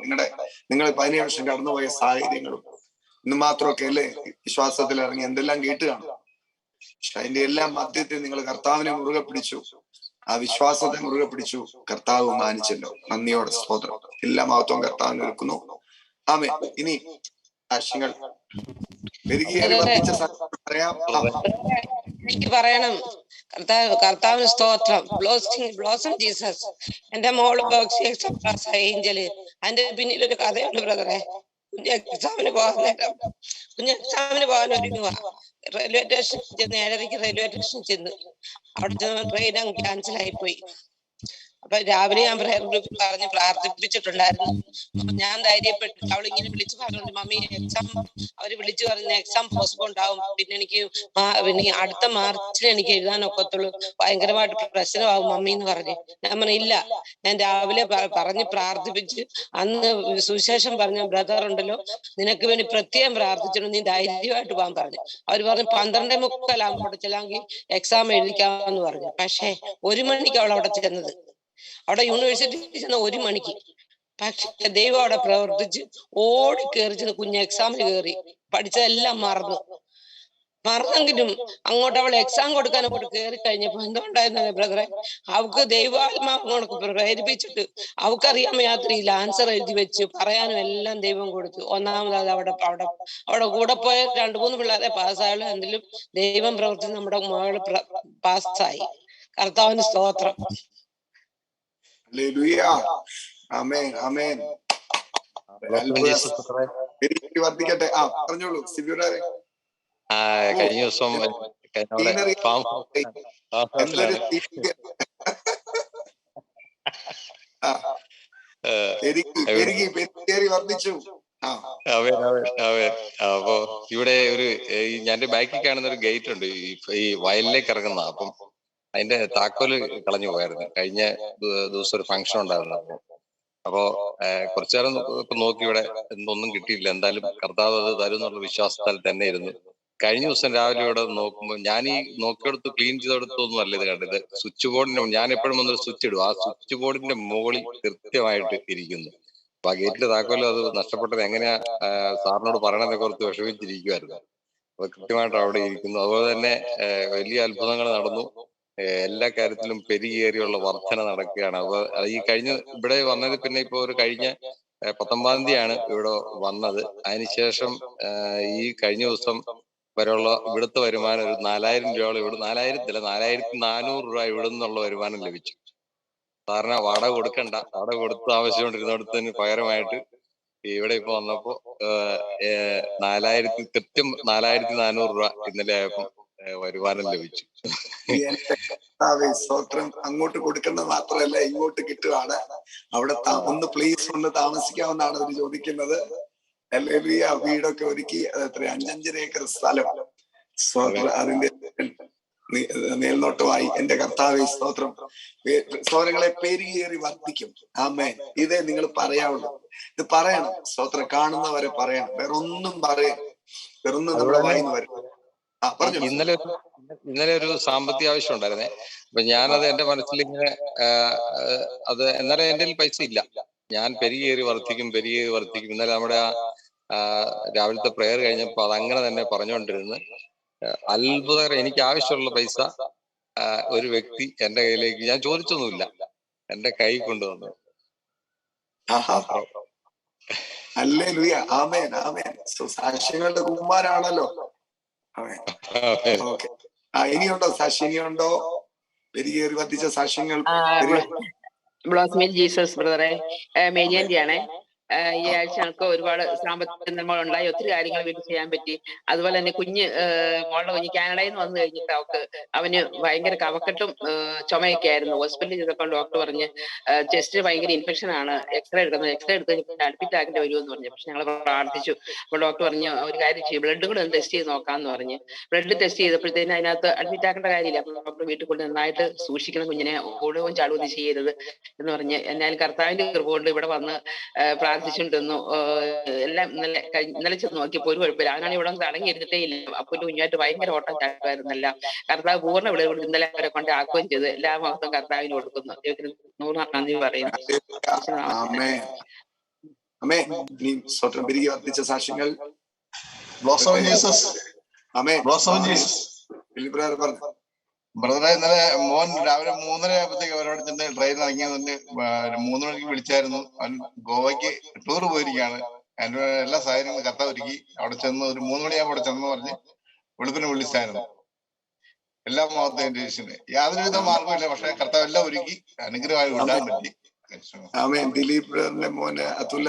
നിങ്ങൾ 17 വർഷം കടന്നുപോയ സാഹചര്യങ്ങളും ഇന്ന് മാത്രമൊക്കെ അല്ലേ വിശ്വാസത്തിൽ ഇറങ്ങി എന്തെല്ലാം കേട്ട് കാണും. പക്ഷെ അതിന്റെ എല്ലാം മധ്യത്തിൽ നിങ്ങൾ കർത്താവിനെ മുറുകെ പിടിച്ചു, ആ വിശ്വാസത്തെ മുറുകെ പിടിച്ചു. കർത്താവ് മാനിച്ചല്ലോ. നന്ദിയോടെ സ്തോത്രം. എല്ലാ മഹത്വവും കർത്താവിന് ഒരുക്കുന്നു. ആമേ. ഇനി ആശയങ്ങൾ പറയാം. എനിക്ക് പറയണം. കർത്താവിന് സ്തോത്രം. Blossom Jesus. എന്റെ മോള് ഏഞ്ചല്. അതിന്റെ പിന്നിൽ ഒരു കഥയുണ്ട് ബ്രദറെ. കുഞ്ഞ് എക്സാമിന് പോകാൻ ഒരുങ്ങുക. റെയിൽവേ സ്റ്റേഷൻ ചെന്ന് 7:30 റെയിൽവേ സ്റ്റേഷൻ ചെന്ന് അവിടെ ചെന്ന് ട്രെയിൻ ക്യാൻസൽ ആയിപ്പോയി. അപ്പൊ രാവിലെ ഞാൻ പ്രയർ ഗ്രൂപ്പിൽ പറഞ്ഞ് പ്രാർത്ഥിപ്പിച്ചിട്ടുണ്ടായിരുന്നു. അപ്പൊ ഞാൻ ധൈര്യപ്പെട്ടു. അവളിങ്ങനെ വിളിച്ചു പറഞ്ഞു, മമ്മി എക്സാം അവര് വിളിച്ചു പറഞ്ഞ എക്സാം പോസ്റ്റ്പോൺ ആവും, പിന്നെ എനിക്ക് അടുത്ത മാർച്ചിൽ എനിക്ക് എഴുതാൻ ഒക്കത്തുള്ളൂ, ഭയങ്കരമായിട്ട് പ്രശ്നമാവും മമ്മി എന്ന് പറഞ്ഞു. ഞാൻ പറഞ്ഞു ഇല്ല, ഞാൻ രാവിലെ പറഞ്ഞ് പ്രാർത്ഥിപ്പിച്ച് അന്ന് സുവിശേഷം പറഞ്ഞ ബ്രദർ ഉണ്ടല്ലോ, നിനക്ക് വേണ്ടി പ്രത്യേകം പ്രാർത്ഥിച്ചിട്ടുണ്ട്, നീ ധൈര്യമായിട്ട് പോകാൻ പറഞ്ഞു. അവര് പറഞ്ഞു 12:45 അവിടെ ചെല്ലാമെങ്കിൽ എക്സാം എഴുതിക്കാമെന്ന് പറഞ്ഞു. പക്ഷെ 1 മണിക്ക് അവൾ അവിടെ ചെന്നത്. അവിടെ യൂണിവേഴ്സിറ്റി ചെന്ന 1 മണിക്ക്. പക്ഷെ ദൈവം അവിടെ പ്രവർത്തിച്ച് ഓടി കയറി ചെന്ന് കുഞ്ഞ് എക്സാമിന് കയറി. പഠിച്ചതെല്ലാം മറന്നെങ്കിലും അങ്ങോട്ട് അവൾ എക്സാം കൊടുക്കാൻ അങ്ങോട്ട് കയറി കഴിഞ്ഞപ്പോ എന്തുകൊണ്ടായിരുന്നു ബ്രദറെ, അവൾക്ക് ദൈവാത്മാവ് അങ്ങോട്ട് പ്രേരിപ്പിച്ചിട്ട് അവൾക്കറിയാൻ യാത്രയിൽ ആൻസർ എഴുതി വെച്ച് പറയാനും എല്ലാം ദൈവം കൊടുത്തു. ഒന്നാമത് അവിടെ കൂടെ പോയ 2-3 പിള്ളേരെ പാസ്സായുള്ളൂ. എന്തെങ്കിലും ദൈവം പ്രവർത്തിച്ച് നമ്മുടെ മകള് പാസ്സായി. കർത്താവിന് സ്തോത്രം. ആമേൻ, ആമേൻ. വർദ്ധിക്കട്ടെ. പറഞ്ഞോളൂ സിബിയുടെ. കഴിഞ്ഞ ദിവസം വർദ്ധിച്ചു. അപ്പൊ ഇവിടെ ഞാൻ ബാക്കിൽ കാണുന്ന ഒരു ഗേറ്റ് ഉണ്ട്, ഈ വയലിലേക്ക് ഇറങ്ങുന്ന. അപ്പം അതിന്റെ താക്കോല് കളഞ്ഞു പോയായിരുന്നു. കഴിഞ്ഞ ദിവസം ഒരു ഫംഗ്ഷൻ ഉണ്ടായിരുന്നു. അപ്പോ കുറച്ചു നേരം ഇപ്പൊ നോക്കി, ഇവിടെ ഒന്നും കിട്ടിയില്ല. എന്തായാലും കർത്താവ് അത് തരും എന്നുള്ള വിശ്വാസത്താൽ തന്നെ ഇരുന്നു. കഴിഞ്ഞ ദിവസം രാവിലെ ഇവിടെ നോക്കുമ്പോൾ ഞാൻ ഈ നോക്കിയെടുത്ത് ക്ലീൻ ചെയ്തെടുത്തൊന്നും അല്ല ഇത് കണ്ടത്. സ്വിച്ച് ബോർഡിന്റെ ഞാൻ എപ്പോഴും വന്നൊരു സ്വിച്ച് ഇടും, ആ സ്വിച്ച് ബോർഡിന്റെ മുകളിൽ കൃത്യമായിട്ട് ഇരിക്കുന്നു. അപ്പൊ ആ ഗേറ്റിന്റെ താക്കോലും അത് നഷ്ടപ്പെട്ടത് എങ്ങനെയാ സാറിനോട് പറയണമെന്നൊക്കെ ഓർത്ത് വിഷമിച്ചിരിക്കുവായിരുന്നു. അപ്പൊ കൃത്യമായിട്ട് അവിടെ ഇരിക്കുന്നു. അതുപോലെ തന്നെ വലിയ അത്ഭുതങ്ങൾ നടന്നു. എല്ലാ കാര്യത്തിലും പെരുകേറിയുള്ള വർധന നടക്കുകയാണ്. അപ്പൊ ഈ കഴിഞ്ഞ ഇവിടെ വന്നത് പിന്നെ ഇപ്പൊ ഒരു കഴിഞ്ഞ 19-ാം തീയതിയാണ് ഇവിടെ വന്നത്. അതിനുശേഷം ഈ കഴിഞ്ഞ ദിവസം വരെയുള്ള ഇവിടുത്തെ വരുമാനം ഒരു 4000 രൂപയോളം, ഇവിടെ 4400 രൂപ ഇവിടെ നിന്നുള്ള വരുമാനം ലഭിച്ചു. സാറിന് വാടക കൊടുക്കണ്ട, വാടക കൊടുത്ത് ആവശ്യമുണ്ടിരുന്നിടത്തിന് പകരമായിട്ട് ഇവിടെ ഇപ്പൊ വന്നപ്പോ കൃത്യം 4400 രൂപ ഇന്നലെ ആയപ്പോ വരുമാനം ലഭിച്ചു. സ്തോത്രം. അങ്ങോട്ട് കൊടുക്കുന്നത് മാത്രമല്ല, ഇങ്ങോട്ട് കിട്ടുകയാണ്. അവിടെ ഒന്ന് താമസിക്കാമെന്നാണ് അവർ ചോദിക്കുന്നത്. ഹല്ലേലൂയ. വീടൊക്കെ ഒരുക്കി. അത് എത്ര 5-5 ഏക്കർ സ്ഥലം. സ്തോത്രം. അതിന്റെ മേൽനോട്ടമായി എന്റെ കർത്താവേ സ്തോത്രം. സ്തോത്രങ്ങളെ പെരുകേറി വർദ്ധിക്കും. ആമേൻ. ഇതേ നിങ്ങൾ പറയാവുള്ളൂ. ഇത് പറയണം. സ്തോത്രം. കാണുന്നവരെ പറയണം. വേറൊന്നും പറയണം. വേറൊന്നും നമ്മുടെ വായിന്ന് വരും. ഇന്നലെ ഒരു സാമ്പത്തിക ആവശ്യം ഉണ്ടായിരുന്നേ. അപ്പൊ ഞാനത് എന്റെ മനസ്സിലിങ്ങനെ അത് എന്നാലും എന്റെ പൈസ ഇല്ല. ഞാൻ പെരുകേറി വർദ്ധിക്കും. ഇന്നലെ നമ്മുടെ രാവിലത്തെ പ്രെയർ കഴിഞ്ഞപ്പോ അതങ്ങനെ തന്നെ പറഞ്ഞുകൊണ്ടിരുന്നു. അത്ഭുതകരം. എനിക്ക് ആവശ്യമുള്ള പൈസ ഒരു വ്യക്തി എന്റെ കയ്യിലേക്ക്, ഞാൻ ചോദിച്ചൊന്നുമില്ല, എന്റെ കൈ കൊണ്ടുവന്നു. ഹല്ലേലൂയ. ആമേൻ ആമേൻ. സാക്ഷ്യങ്ങളുടെ കുമാരാണല്ലോ. ആമേൻ. ഓക്കെ. ഇനിയുണ്ടോ സാക്ഷി? ഇനിയുണ്ടോ? പെരികേറി വർദ്ധിച്ച സാക്ഷ്യങ്ങൾ. ബ്ലോസ്മിൻ ജീസസ് ബ്രദറെ, മേരിയന്റെയാണേ. ഈ ആഴ്ച ഞങ്ങൾക്ക് ഒരുപാട് സാമ്പത്തിക ഉണ്ടായി, ഒത്തിരി കാര്യങ്ങൾ വീട്ടിൽ ചെയ്യാൻ പറ്റി. അതുപോലെ തന്നെ മോളുടെ കുഞ്ഞ് കാനഡയിൽ നിന്ന് വന്നു കഴിഞ്ഞിട്ട് അവന് ഭയങ്കര കഫക്കെട്ടും ചുമയൊക്കെ ആയിരുന്നു. ഹോസ്പിറ്റലിൽ ചെയ്തപ്പോൾ ഡോക്ടർ പറഞ്ഞ് ചെസ്റ്റിന് ഭയങ്കര ഇൻഫെക്ഷൻ ആണ്, എക്സ്റേ എടുക്കുന്നത്. എക്സ്റേ എടുത്ത് അഡ്മിറ്റ് ആക്കേണ്ടി വരുമെന്ന് പറഞ്ഞു. പക്ഷെ ഞങ്ങൾ പ്രാർത്ഥിച്ചു. അപ്പോൾ ഡോക്ടർ പറഞ്ഞു ഒരു കാര്യം ചെയ്യും, ബ്ലഡ് കൂടെ ഒന്ന് ടെസ്റ്റ് ചെയ്ത് നോക്കാമെന്ന് പറഞ്ഞ് ബ്ലഡ് ടെസ്റ്റ് ചെയ്തപ്പോഴത്തേന് അതിനകത്ത് അഡ്മിറ്റ് ആക്കേണ്ട കാര്യമില്ല. അപ്പോൾ ഡോക്ടർ വീട്ടിൽ കൊണ്ട് നന്നായിട്ട് സൂക്ഷിക്കണം, കുഞ്ഞിനെ ഓടുകയും ചാടുകയും ചെയ്യരുത് എന്ന് പറഞ്ഞ്. എന്നാലും കർത്താവിന്റെ കൃപ കൊണ്ട് ഇവിടെ വന്ന് പ്രാർത്ഥിച്ചുകൊണ്ടിരുന്നു. എല്ലാം ഇന്നലെ ചെന്ന് നോക്കിയപ്പോൾ ഒരു കുഴപ്പമില്ല. അവനാണ് ഇവിടെ ഒന്ന് അടങ്ങിയിരുന്നിട്ടേ ഇല്ല. അപ്പൻ്റെ കുഞ്ഞായിട്ട് ഭയങ്കര ഓട്ടം ചാട്ടുമായിരുന്നല്ല. കർത്താവ് പൂർണ്ണ വിളവ് കൊണ്ട് ഇന്നലെ അവരെ കൊണ്ട് ആക്കുകയും ചെയ്ത് എല്ലാ മഹത്വം കർത്താവിന് കൊടുക്കുന്നു. ദൈവത്തിന് 100 നന്ദി പറയുന്നു. സാക്ഷ്യങ്ങൾ ബ്രദറെ, ഇന്നലെ മോൻ രാവിലെ 3:30 ആയപ്പോഴത്തേക്ക് അവരോട് ചെന്ന് ട്രെയിൻ ഇറങ്ങി വന്ന് 3 മണിക്ക് വിളിച്ചായിരുന്നു. അവൻ ഗോവയ്ക്ക് ടൂർ പോയിരിക്കുകയാണ്. അതിന്റെ എല്ലാ സാഹചര്യങ്ങളും കർത്താവ് ഒരുക്കി. അവിടെ ചെന്ന് ഒരു 3 മണിയാകുമ്പോൾ അവിടെ ചെന്ന് പറഞ്ഞ് വെളുപ്പിനെ വിളിച്ചായിരുന്നു. എല്ലാ മഹത്വം യാതൊരുവിധ മാർഗമില്ല, പക്ഷെ കർത്താവ് എല്ലാം ഒരുക്കി അനുഗ്രഹമായി വിടാൻ പറ്റി. ദിലീപ് മോന് അതുല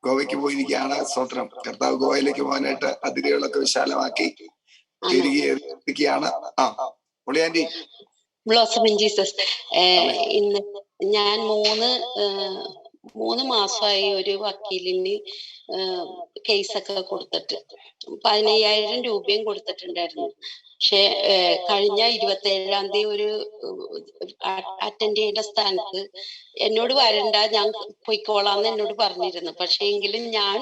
ഗോവയ്ക്ക് പോയിരിക്കുകയാണ്. സ്തോത്രം. കർത്താവ് ഗോവയിലേക്ക് പോകാനായിട്ട് അതിരുകളൊക്കെ വിശാലമാക്കി തിരികെയാണ്. ബ്ലോസമിൻ ജീസസ്, ഇന്ന് ഞാൻ 3 മാസമായി ഒരു വക്കീലിന് കേസൊക്കെ കൊടുത്തിട്ട് 15,000 രൂപയും കൊടുത്തിട്ടുണ്ടായിരുന്നു. പക്ഷെ കഴിഞ്ഞ 27-ാം തീയതി ഒരു അറ്റൻഡ് ചെയ്യേണ്ട സ്ഥാനത്ത് എന്നോട് വരണ്ട, ഞാൻ പോയിക്കോളാന്ന് എന്നോട് പറഞ്ഞിരുന്നു. പക്ഷെ എങ്കിലും ഞാൻ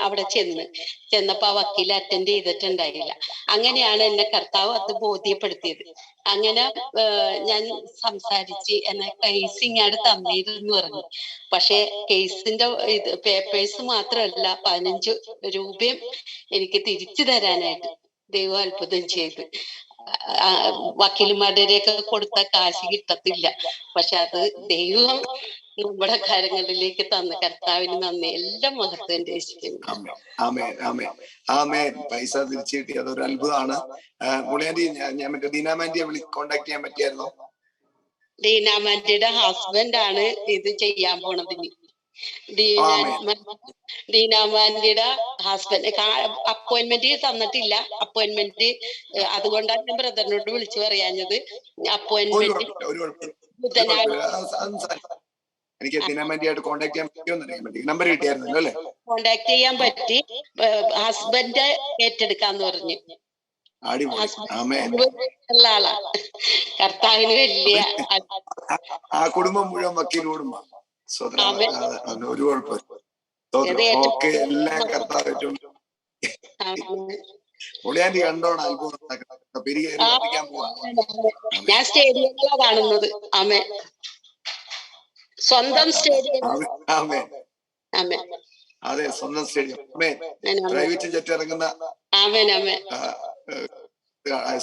അവിടെ ചെന്നപ്പോ ആ വക്കീൽ അറ്റൻഡ് ചെയ്തിട്ടുണ്ടായില്ല. അങ്ങനെയാണ് എന്നെ കർത്താവ് അത് ബോധ്യപ്പെടുത്തിയത്. അങ്ങനെ ഞാൻ സംസാരിച്ച് എന്നെ കേസ് ഇങ്ങോട്ട് തന്നിരുന്നു പറഞ്ഞു. പക്ഷെ കേസിന്റെ പേപ്പേഴ്സ് മാത്രമല്ല 15 രൂപയും എനിക്ക് തിരിച്ചു തരാനായിട്ട് ദൈവം അത്ഭുതം ചെയ്ത്. വക്കീലുമാരുടെയൊക്കെ കൊടുത്ത കാശ് കിട്ടത്തില്ല, പക്ഷെ അത് ദൈവം നമ്മുടെ കാര്യങ്ങളിലേക്ക് തന്ന കർത്താവിന് നന്ദി. എല്ലാം മഹത്വം. പൈസ തിരിച്ചു കിട്ടി, അതൊരു അത്ഭുതമാണ്. ഞാൻ മറ്റേ ദീനാമാൻഡിയെ കോണ്ടാക്ട് ചെയ്യാൻ പറ്റിയായിരുന്നോ? ദീനാമാൻഡിയുടെ ഹസ്ബൻഡ് ആണ് ഇത് ചെയ്യാൻ പോണത്. ദീനാമാൻഡിയുടെ ഹസ്ബൻഡ് അപ്പോയിന്റ്മെന്റ് തന്നിട്ടില്ല. അപ്പോയിന്റ്മെന്റ് അതുകൊണ്ടാണ് ഞാൻ ബ്രദറിനോട് വിളിച്ചു പറയാഞ്ഞത്. അപ്പോയിന്റ്മെന്റ് എനിക്ക് ദീനാമാൻഡിയായിട്ട് കോണ്ടാക്ട് ചെയ്യാൻ പറ്റിയോ? നമ്പർ കിട്ടിയായിരുന്നല്ലോ അല്ലേ? കോണ്ടാക്ട് ചെയ്യാൻ പറ്റി. ഹസ്ബൻഡ് ഏറ്റെടുക്കാന്ന് പറഞ്ഞു. ഉള്ള ആളാണ്. കർത്താവിന് വലിയ ആ കുടുംബം മുഴുവൻ വക്കീൽ കുടുംബം. ഒരു കുഴപ്പമില്ല. ഓക്കെ, എല്ലാം കർത്താവ് ഒളിയാണ്ടി കണ്ടോണം. അത്ഭുതം പെരികേറിക്കാൻ പോവാ. ഞാൻ സ്റ്റേഡിയങ്ങളാണ് കാണുന്നത്. ആമേ, സ്വന്തം സ്റ്റേഡിയം. അതെ, സ്വന്തം സ്റ്റേഡിയം. പ്രൈവറ്റ് ജെറ്റ് ഇറങ്ങുന്ന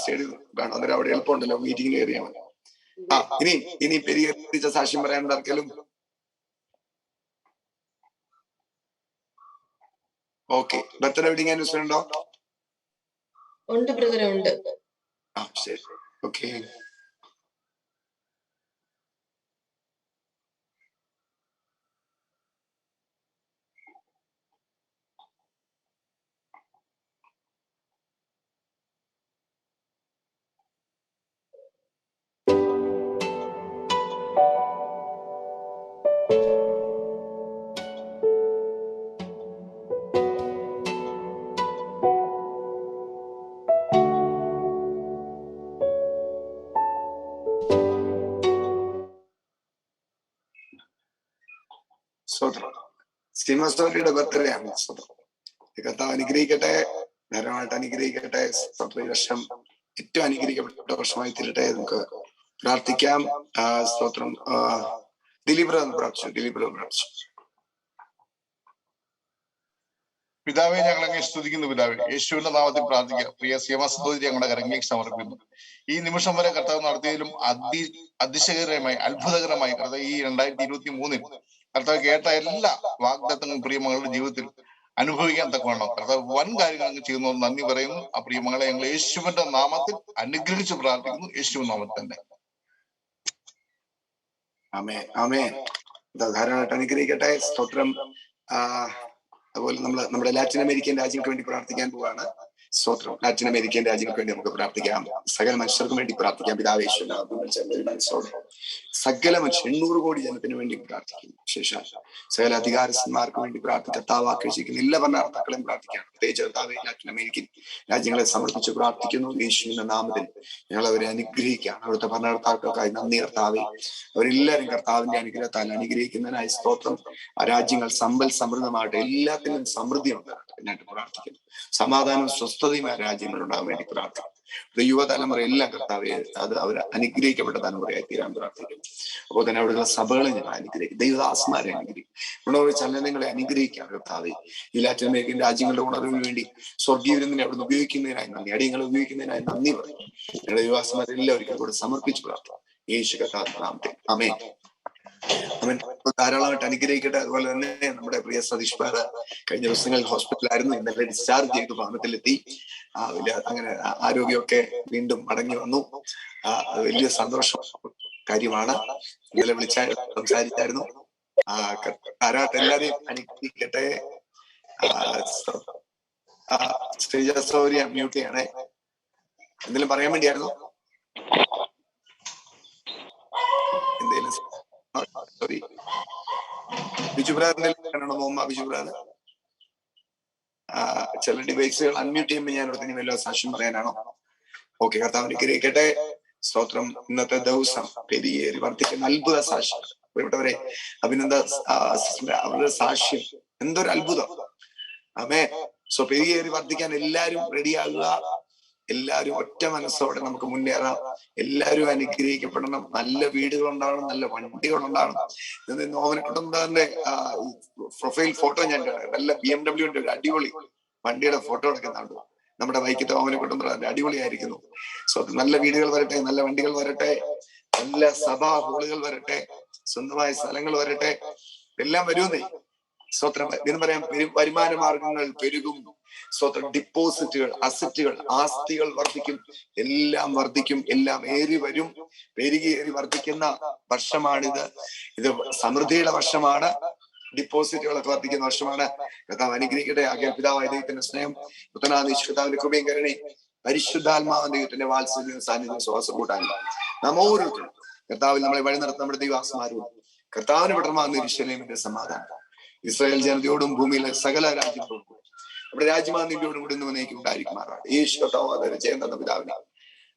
സ്റ്റേഡിയം കാണാം. അന്നേരം അവിടെ എളുപ്പമുണ്ടല്ലോ, മീറ്റിംഗിന് കയറിയാൽ മതി. ഇനി പെരികേറിച്ച സാക്ഷ്യം പറയാൻ ആർക്കെങ്കിലും? ഓക്കെ, ബർത്ത്ഡേ വെഡിങ് ആനിവേഴ്സറി ഉണ്ടോ? ഉണ്ട് ബ്രദറെ, ഉണ്ട്. ശരി, ഓക്കെ. ശ്രീമസ്തോലിയുടെ ബർത്ത്ഡേ ആണ്. കർത്താവ് അനുഗ്രഹിക്കട്ടെ, ധാരാളമായിട്ട് അനുഗ്രഹിക്കട്ടെ. ഈ വർഷം ഏറ്റവും അനുഗ്രഹിക്കപ്പെട്ട വർഷമായി തീരട്ടെ. നമുക്ക് പ്രാർത്ഥിക്കാം. സ്തോത്രം. ദിലീപ് പ്രാർത്ഥിച്ചു. പിതാവെ, ഞങ്ങൾ അങ്ങനെ സ്തുതിക്കുന്നു. പിതാവെ, യേശുവിന്റെ നാമത്തിൽ പ്രാർത്ഥിക്കാം. പ്രിയ സീമസ്തോതി ഞങ്ങളുടെ കരങ്ങളിലേക്ക് സമർപ്പിക്കുന്നു. ഈ നിമിഷം വരെ കർത്താവ് നടത്തിയതിലും അതിശയകരമായി, അത്ഭുതകരമായി കർത്താവ് ഈ 2023 കർത്താവ് കേട്ട എല്ലാ വാഗ്ദത്തങ്ങളും പ്രിയമകളുടെ ജീവിതത്തിൽ അനുഭവിക്കാൻ തക്കവണ്ണം കർത്താവ് വൻ കാര്യങ്ങൾ അങ്ങ് ചെയ്യുന്നു. നന്ദി പറയുന്നു. ആ പ്രിയമകളെ ഞങ്ങൾ യേശുവിന്റെ നാമത്തിൽ അനുഗ്രഹിച്ച് പ്രാർത്ഥിക്കുന്നു. യേശുവിൻ നാമത്തിൽ തന്നെ. ആമേൻ ആമേൻ. ധാരാളമായിട്ട് അനുഗ്രഹിക്കട്ടെ. സ്തോത്രം. അതുപോലെ നമ്മുടെ ലാറ്റിൻ അമേരിക്കൻ രാജ്യങ്ങൾക്ക് വേണ്ടി പ്രാർത്ഥിക്കാൻ പോവാണ്. സ്തോത്രം. ലാറ്റിൻ അമേരിക്കൻ രാജ്യങ്ങൾക്ക് വേണ്ടി നമുക്ക് പ്രാർത്ഥിക്കാം. സകല മനുഷ്യർക്കും വേണ്ടി പ്രാർത്ഥിക്കാം. പിതാവേശ്വര സകല മനുഷ്യർ 800 കോടി ജനത്തിന് വേണ്ടി പ്രാർത്ഥിക്കുന്നു. ശേഷം സകല അധികാരസ്ഥന്മാർക്ക് വേണ്ടി പ്രാർത്ഥിക്കും. കർത്താവ് ആകർഷിക്കുന്ന എല്ലാ ഭരണകർത്താക്കളെയും പ്രാർത്ഥിക്കാം. പ്രത്യേകിച്ച് കർത്താവ് ലാറ്റിൻ അമേരിക്കൻ രാജ്യങ്ങളെ സമർപ്പിച്ച് പ്രാർത്ഥിക്കുന്നു. യേശുവിന്റെ നാമത്തിൽ ഞങ്ങൾ അവരെ അനുഗ്രഹിക്കാം. അവിടുത്തെ ഭരണകർത്താക്കൾക്കായി നന്ദി കർത്താവെ. അവരെല്ലാവരും കർത്താവിന്റെ അനുഗ്രഹത്താൽ അനുഗ്രഹിക്കുന്നതിനായി സ്തോത്രം. ആ രാജ്യങ്ങൾ സമ്പൽ സമൃദ്ധമാകട്ടെ, എല്ലാത്തിനും സമൃദ്ധി ഉണ്ടാകട്ടെ എന്നായിട്ട് പ്രാർത്ഥിക്കുന്നു. സമാധാനവും സ്വസ്ഥതയും ആ രാജ്യങ്ങൾ ഉണ്ടാകാൻ വേണ്ടി പ്രാർത്ഥിക്കുന്നു. യുവതലമുറ എല്ലാം കർത്താവെ അത് അവർ അനുഗ്രഹിക്കപ്പെട്ട തലമുറയായി തീരാൻ പ്രാർത്ഥിക്കുന്നു. അപ്പോൾ തന്നെ അവിടെയുള്ള സഭകളെ ഞങ്ങൾ അനുഗ്രഹിക്കും. ദൈവദാസന്മാരെ അനുഗ്രഹിക്കും. ഉണർവ് ചലനങ്ങളെ അനുഗ്രഹിക്കാം കർത്താവെ. ഈ ലാറ്റിൻ അമേരിക്കൻ രാജ്യങ്ങളുടെ ഉണർവിന് വേണ്ടി സ്വർഗീയ വിരുന്നിനെ അവിടുന്ന് ഉപയോഗിക്കുന്നതിനായി നന്ദി, അടിയങ്ങളെ ഉപയോഗിക്കുന്നതിനായി നന്ദി പറയും. ഞങ്ങളുടെ ദൈവദാസന്മാരെല്ലാവർക്കും കൂടെ സമർപ്പിച്ച് പ്രാർത്ഥിക്കും. യേശു കർത്താവിന്റെ നാമത്തിൽ ആമേൻ. അവൻ ധാരാളമായിട്ട് അനുഗ്രഹിക്കട്ടെ. അതുപോലെ തന്നെ നമ്മുടെ പ്രിയ സതീഷ് പാറ കഴിഞ്ഞ ദിവസങ്ങളിൽ ഹോസ്പിറ്റലായിരുന്നു. ഇന്നലെ ഡിസ്ചാർജ് ചെയ്ത് ഭവനത്തിലെത്തി. വലിയ അങ്ങനെ ആരോഗ്യമൊക്കെ വീണ്ടും മടങ്ങി വന്നു. വലിയ സന്തോഷം കാര്യമാണ്. ഇന്നലെ സംസാരിച്ചായിരുന്നു. ധാരാളം എല്ലാവരെയും അനുഗ്രഹിക്കട്ടെ. ശ്രീജ സൗര്യ മ്യൂട്ട് ചെയ്യണേ. എന്തെങ്കിലും പറയാൻ വേണ്ടിയായിരുന്നു? എന്തെങ്കിലും സോറി, ബിജുബ്രാറിന്റെ ബിജുബ്രാറ് ചില ഡിവൈസുകൾ അൺമ്യൂട്ട് ചെയ്യുമ്പോൾ ഞാൻ ഇവിടെ വല്ല സാക്ഷ്യം പറയാനാണോ? ഓക്കെ, കർത്താവ് അനുഗ്രഹിക്കട്ടെ. സ്തോത്രം. ഇന്നത്തെ ദിവസം പെരിയേറി വർദ്ധിക്കുന്ന അത്ഭുത സാക്ഷ്യം ഇവിടെവരെ അഭിനന്ദ അവരുടെ സാക്ഷ്യം എന്തൊരു അത്ഭുതം. ആമേൻ. സോ പെരിയേറി വർദ്ധിക്കാൻ എല്ലാവരും റെഡിയാകുക. എല്ലാവരും ഒറ്റ മനസ്സോടെ നമുക്ക് മുന്നേറാം. എല്ലാവരും അനുഗ്രഹിക്കപ്പെടണം. നല്ല വീടുകൾ ഉണ്ടാവണം, നല്ല വണ്ടികൾ ഉണ്ടാവണം. ഓമനക്കുട്ടന്റെ പ്രൊഫൈൽ ഫോട്ടോ ഞാൻ കാണാം. നല്ല BMW ഒരു അടിപൊളി വണ്ടിയുടെ ഫോട്ടോ എടുക്കുന്നുണ്ട്. നമ്മുടെ വൈക്കത്തെ ഓമനക്കുട്ടം അടിപൊളിയായിരിക്കുന്നു. സോ നല്ല വീടുകൾ വരട്ടെ, നല്ല വണ്ടികൾ വരട്ടെ, നല്ല സഭാ ഹോളുകൾ വരട്ടെ, സ്വന്തമായ സ്ഥലങ്ങൾ വരട്ടെ. എല്ലാം വരുന്നേ. സ്വത്രം എന്ന് പറയാം. വരുമാന മാർഗങ്ങൾ പെരുകും. സ്വത്രം. ഡിപ്പോസിറ്റുകൾ, അസറ്റുകൾ, ആസ്തികൾ വർദ്ധിക്കും. എല്ലാം വർദ്ധിക്കും. എല്ലാം ഏറി വരും. പെരുകേറി വർദ്ധിക്കുന്ന വർഷമാണിത്. ഇത് സമൃദ്ധിയുടെ വർഷമാണ്. ഡിപ്പോസിറ്റുകളൊക്കെ വർദ്ധിക്കുന്ന വർഷമാണ്. കർത്താവ് അനുഗ്രഹിക്കട്ടെ. ആകെ പിതാവായ ദൈവത്തിന്റെ സ്നേഹം, പുത്രനായ കർത്താവിന്റെ കൃപയും കരുണയും പരിശുദ്ധാത്മാവിന്റെ ദൈവത്തിന്റെ വാത്സല്യവും സാന്നിധ്യവും ശ്വാസം കൂട്ടാനും നാം ഓരോരുത്തരും കർത്താവിൽ നമ്മളെ വഴി നടത്തുന്ന നമ്മുടെ ദൈവാസ്മാരും കർത്താവിന് വിടർമാകുന്ന യെരൂശലേമിന്റെ സമാധാനം ഇസ്രായേൽ ജനതയോടും ഭൂമിയിലെ സകല രാജ്യങ്ങളോടും നമ്മുടെ രാജ്യമാന്യയോടും കൂടി ഇന്ന് ഉണ്ടായിരിക്കുമാറാണ്. യേശു കർത്താവ് ചെയ്യുന്ന പിതാവിനെ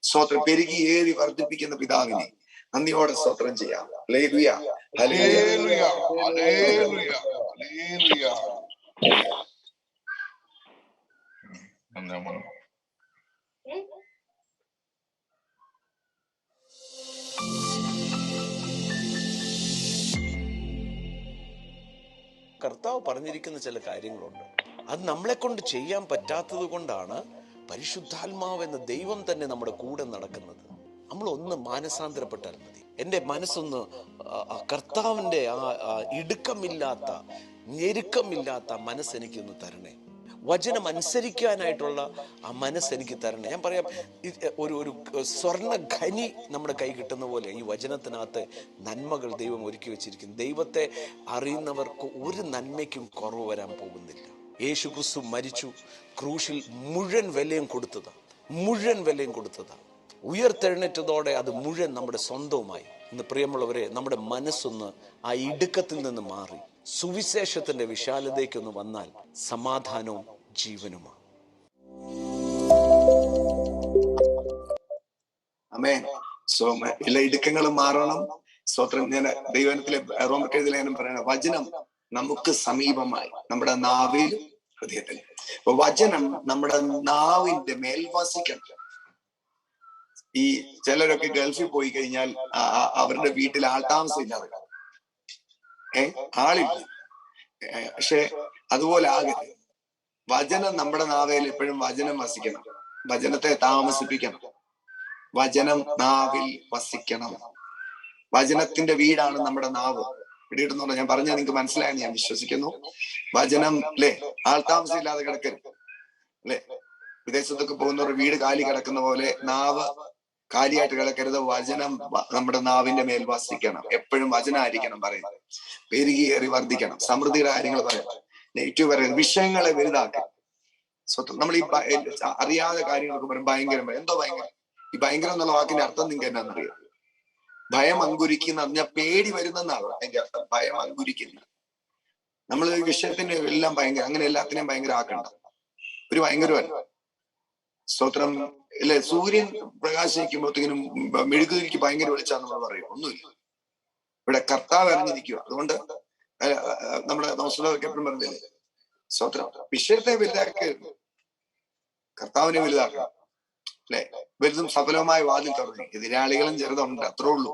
സ്തോത്രം. പെരുകി ഏറി വർദ്ധിപ്പിക്കുന്ന പിതാവിനെ നന്ദിയോടെ സ്തോത്രം ചെയ്യാം. Hallelujah, hallelujah, hallelujah, hallelujah. കർത്താവ് പറഞ്ഞിരിക്കുന്ന ചില കാര്യങ്ങളുണ്ട്. അത് നമ്മളെ കൊണ്ട് ചെയ്യാൻ പറ്റാത്തത് കൊണ്ടാണ് പരിശുദ്ധാത്മാവ് എന്ന ദൈവം തന്നെ നമ്മുടെ കൂടെ നടക്കുന്നത്. നമ്മളൊന്ന് മാനസാന്തരപ്പെട്ടാൽ മതി. എൻ്റെ മനസ്സൊന്ന് കർത്താവിൻ്റെ ആ ഇടുക്കമില്ലാത്ത ഞെരുക്കമില്ലാത്ത മനസ്സെനിക്കൊന്ന് തരണേ. വചനം അനുസരിക്കാനായിട്ടുള്ള ആ മനസ്സെനിക്ക് തരണേ. ഞാൻ പറയാം, ഒരു സ്വർണ്ണ ഖനി നമ്മുടെ കൈ കിട്ടുന്ന പോലെ ഈ വചനത്തിനകത്ത് നന്മകൾ ദൈവം ഒരുക്കി വെച്ചിരിക്കുന്നു. ദൈവത്തെ അറിയുന്നവർക്ക് ഒരു നന്മയ്ക്കും കുറവ് വരാൻ പോകുന്നില്ല. യേശു ക്രിസ്തു മരിച്ചു, ക്രൂശിൽ മുഴുവൻ വിലയും കൊടുത്തതാണ്. ഉയർത്തെഴുന്നേറ്റതോടെ അത് മുഴുവൻ നമ്മുടെ സ്വന്തവുമായി. ഇന്ന് പ്രിയമുള്ളവരെ, നമ്മുടെ മനസ്സൊന്ന് ആ ഇടുക്കത്തിൽ നിന്ന് മാറി സുവിശേഷത്തിന്റെ വിശാലതയ്ക്കൊന്ന് വന്നാൽ സമാധാനവും ജീവനുമാണ്. ആമേൻ. സോ എല്ലാ ഇടുക്കങ്ങളും മാറണം. സ്തോത്രം. ഞാൻ ദൈവത്തിലെ റോമർക്കെഴുതിലേനും പറയണ വചനം നമുക്ക് സമീപമായി നമ്മുടെ നാവിലും ഹൃദയത്തിലും. അപ്പൊ വചനം നമ്മുടെ നാവിന്റെ മേൽ വസിക്കണം. ഈ ചിലരൊക്കെ ഗൾഫിൽ പോയി കഴിഞ്ഞാൽ അവരുടെ വീട്ടിൽ ആൾതാമസം ഇല്ലാതെ ആളില്ല. പക്ഷെ അതുപോലെ ആകരുത്. വചനം നമ്മുടെ നാവിൽ എപ്പോഴും വചനം വസിക്കണം. വചനത്തെ താമസിപ്പിക്കണം. വചനം നാവിൽ വസിക്കണം. വചനത്തിന്റെ വീടാണ് നമ്മുടെ നാവ്. പിടികിട്ടുന്നുണ്ടോ ഞാൻ പറഞ്ഞാൽ നിങ്ങൾക്ക് മനസ്സിലായെന്ന് ഞാൻ വിശ്വസിക്കുന്നു. വചനം അല്ലെ, ആൾതാമസം ഇല്ലാതെ കിടക്കരുത് അല്ലെ. വിദേശത്തൊക്കെ പോകുന്നവർ വീട് കാലി കിടക്കുന്ന പോലെ നാവ് കാലിയായിട്ട് കിടക്കരുത്. വചനം നമ്മുടെ നാവിന്റെ മേൽ വസിക്കണം. എപ്പോഴും വചനമായിരിക്കണം പറയുന്നത്. പെരുകിയേറി വർദ്ധിക്കണം. സമൃദ്ധിയുടെ കാര്യങ്ങൾ പറയണം. നെഗറ്റീവ് പറയുന്നത് വിഷയങ്ങളെ വലുതാക്കണം. സ്വന്തം നമ്മൾ ഈ അറിയാതെ കാര്യങ്ങളൊക്കെ പറയും ഭയങ്കരം. എന്തോ ഭയങ്കരം? ഈ ഭയങ്കരം എന്നുള്ള വാക്കിന്റെ അർത്ഥം നിങ്ങൾക്ക് എന്നാന്നറിയാം? ഭയം അങ്കുരിക്കുന്ന പറഞ്ഞാൽ പേടി വരുന്നെന്നാണ് അതിന്റെ അർത്ഥം. ഭയം അങ്കുരിക്കുന്ന. നമ്മൾ ഈ വിഷയത്തിന്റെ എല്ലാം ഭയങ്കര, അങ്ങനെ എല്ലാത്തിനെയും ഭയങ്കര ആക്കണ്ട. ഒരു ഭയങ്കരമല്ല. സ്തോത്രം അല്ലെ. സൂര്യൻ പ്രകാശിക്കുമ്പോഴത്തേക്കിനും മെഴുകുതിരിക്ക് ഭയങ്കര വെളിച്ചാന്ന് നമ്മൾ പറയും. ഒന്നുമില്ല. ഇവിടെ കർത്താവ് ഇറങ്ങിയിരിക്കുക. അതുകൊണ്ട് നമ്മുടെ നൗസലൊക്കെ എപ്പോഴും പറഞ്ഞില്ലേ, സ്തോത്രം വിഷയത്തെ വലുതാക്കരുത്, കർത്താവിനെ വലുതാക്കണം അല്ലെ. വലുതും സഫലമായ വാതിൽ തുറന്നു. എതിരാളികളും ചെറുതുണ്ട്, അത്രേ ഉള്ളൂ.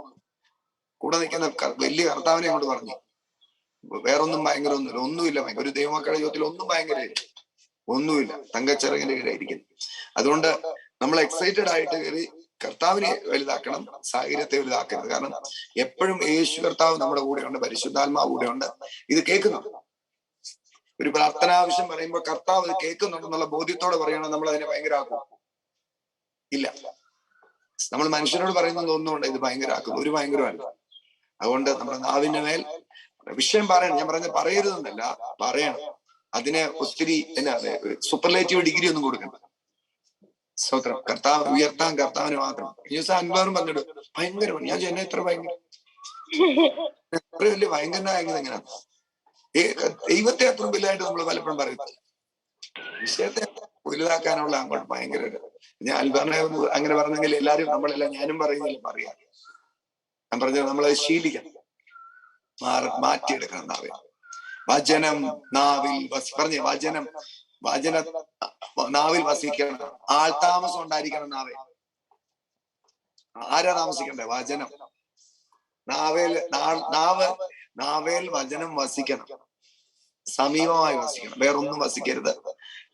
കൂടെ നിൽക്കുന്ന വലിയ കർത്താവിനെ കൊണ്ട് പറഞ്ഞു. വേറൊന്നും ഭയങ്കര ഒന്നുമില്ല. ഒന്നുമില്ല ഒരു ദൈവമക്കളുടെ ജീവിതത്തിൽ ഒന്നും ഭയങ്കര ഒന്നുമില്ല. തങ്കച്ചിറകിന്റെ കീഴായിരിക്കും. അതുകൊണ്ട് നമ്മൾ എക്സൈറ്റഡ് ആയിട്ട് കയറി കർത്താവിനെ വലുതാക്കണം, സാഹചര്യത്തെ വലുതാക്കരുത്. കാരണം എപ്പോഴും യേശു കർത്താവ് നമ്മുടെ കൂടെയുണ്ട്, പരിശുദ്ധാത്മാവ് കൂടെയുണ്ട്. ഇത് കേൾക്കുന്നുണ്ട്. ഒരു പ്രാർത്ഥനാവശ്യം പറയുമ്പോൾ കർത്താവ് ഇത് കേൾക്കുന്നുണ്ടെന്നുള്ള ബോധ്യത്തോടെ പറയണം. നമ്മൾ അതിനെ ഭയങ്കര ആക്കും ഇല്ല. നമ്മൾ മനുഷ്യരോട് പറയുന്നത് ഒന്നുമുണ്ട് ഇത് ഭയങ്കര ആക്കുന്നു. ഒരു ഭയങ്കരമല്ല. അതുകൊണ്ട് നമ്മുടെ നാവിന്റെ മേൽ വിഷയം പറയണം. ഞാൻ പറയുന്നത് പറയരുതെന്നല്ല, പറയണം. അതിനെ ഒത്തിരി എന്നാ സൂപ്പർലേറ്റീവ് ഡിഗ്രി ഒന്നും കൊടുക്കണ്ട. സ്തോത്രം. കർത്താവ് ഉയർത്താൻ കർത്താവിന് മാത്രം. ഈ ദിവസം അൻപാറും പറഞ്ഞിട്ട് ഭയങ്കരമാണ്. ഞാൻ എന്നെ എത്ര ഭയങ്കര, എത്ര വലിയ ഭയങ്കരനായത് എങ്ങനെയാണ്? ദൈവത്തെ അത്ര വലുതായിട്ട് നമ്മൾ പലപ്പോഴും പറയുന്നത്. വിഷയത്തെ വലുതാക്കാനുള്ള അങ്ങോട്ട് ഭയങ്കര. ഞാൻ അൽബാറിനെ അങ്ങനെ പറഞ്ഞെങ്കിൽ എല്ലാരും, നമ്മളെല്ലാം, ഞാനും പറയുന്നില്ല, പറയാം. ഞാൻ പറഞ്ഞത് നമ്മളത് ശീലിക്കണം, മാറ്റിയെടുക്കണം. നാവിൽ വചനം നാവിൽ പറഞ്ഞ വചന നാവിൽ വസിക്കണം. ആൾതാമസം ഉണ്ടായിരിക്കണം നാവിൽ. ആരാ താമസിക്കണ്ടേ? വചനം. നാവേൽ വചനം വസിക്കണം. സമീപമായി വസിക്കണം. വേറൊന്നും വസിക്കരുത്.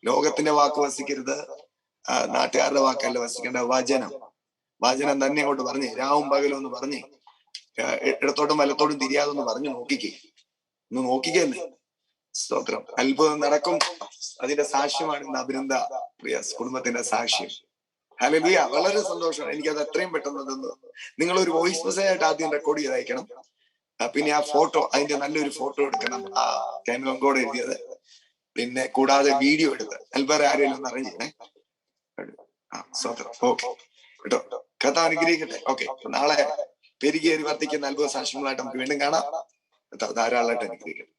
ലോകത്തിന്റെ വാക്ക് വസിക്കരുത്. നാട്ടുകാരുടെ വാക്കല്ല വസിക്കേണ്ട. വചനം തന്നെ അങ്ങോട്ട് പറഞ്ഞ് രാവും പകലും ഒന്ന് പറഞ്ഞ് ഇടത്തോട്ടും വലത്തോട്ടും തിരിയാതൊന്ന് പറഞ്ഞു നോക്കിക്കേ. ഒന്ന് നോക്കിക്കന്നെ. സ്തോത്രം. അത്ഭുതം നടക്കും. അതിന്റെ സാക്ഷ്യമാണ് ഇന്ന് അഭിനന്ദ പ്രിയ കുടുംബത്തിന്റെ സാക്ഷ്യം. ഹല്ലേലൂയ. വളരെ സന്തോഷമാണ്. എനിക്കത് എത്രയും പെട്ടെന്ന് തന്നു. നിങ്ങളൊരു വോയിസ് മെസ്സേജ് ആയിട്ട് ആദ്യം റെക്കോർഡ് ചെയ്ത് അയക്കണം. പിന്നെ ആ ഫോട്ടോ, അതിന്റെ നല്ലൊരു ഫോട്ടോ എടുക്കണം. ആ ക്യാമറോഡ് എഴുതിയത്. പിന്നെ കൂടാതെ വീഡിയോ എടുത്ത് അൽബാർ ആരെങ്കിലും ഒന്ന് അറേഞ്ച് ചെയ്യണേ. സ്തോത്രം. ഓക്കെ കേട്ടോ. കഥ അനുഗ്രഹിക്കട്ടെ. ഓക്കെ. നാളെ പെരുകേറി വർദ്ധിക്കുന്ന അത്ഭുത സാക്ഷ്യങ്ങളായിട്ട് നമുക്ക് വീണ്ടും കാണാം. ധാരാളമായിട്ട് അനുഗ്രഹിക്കട്ടെ.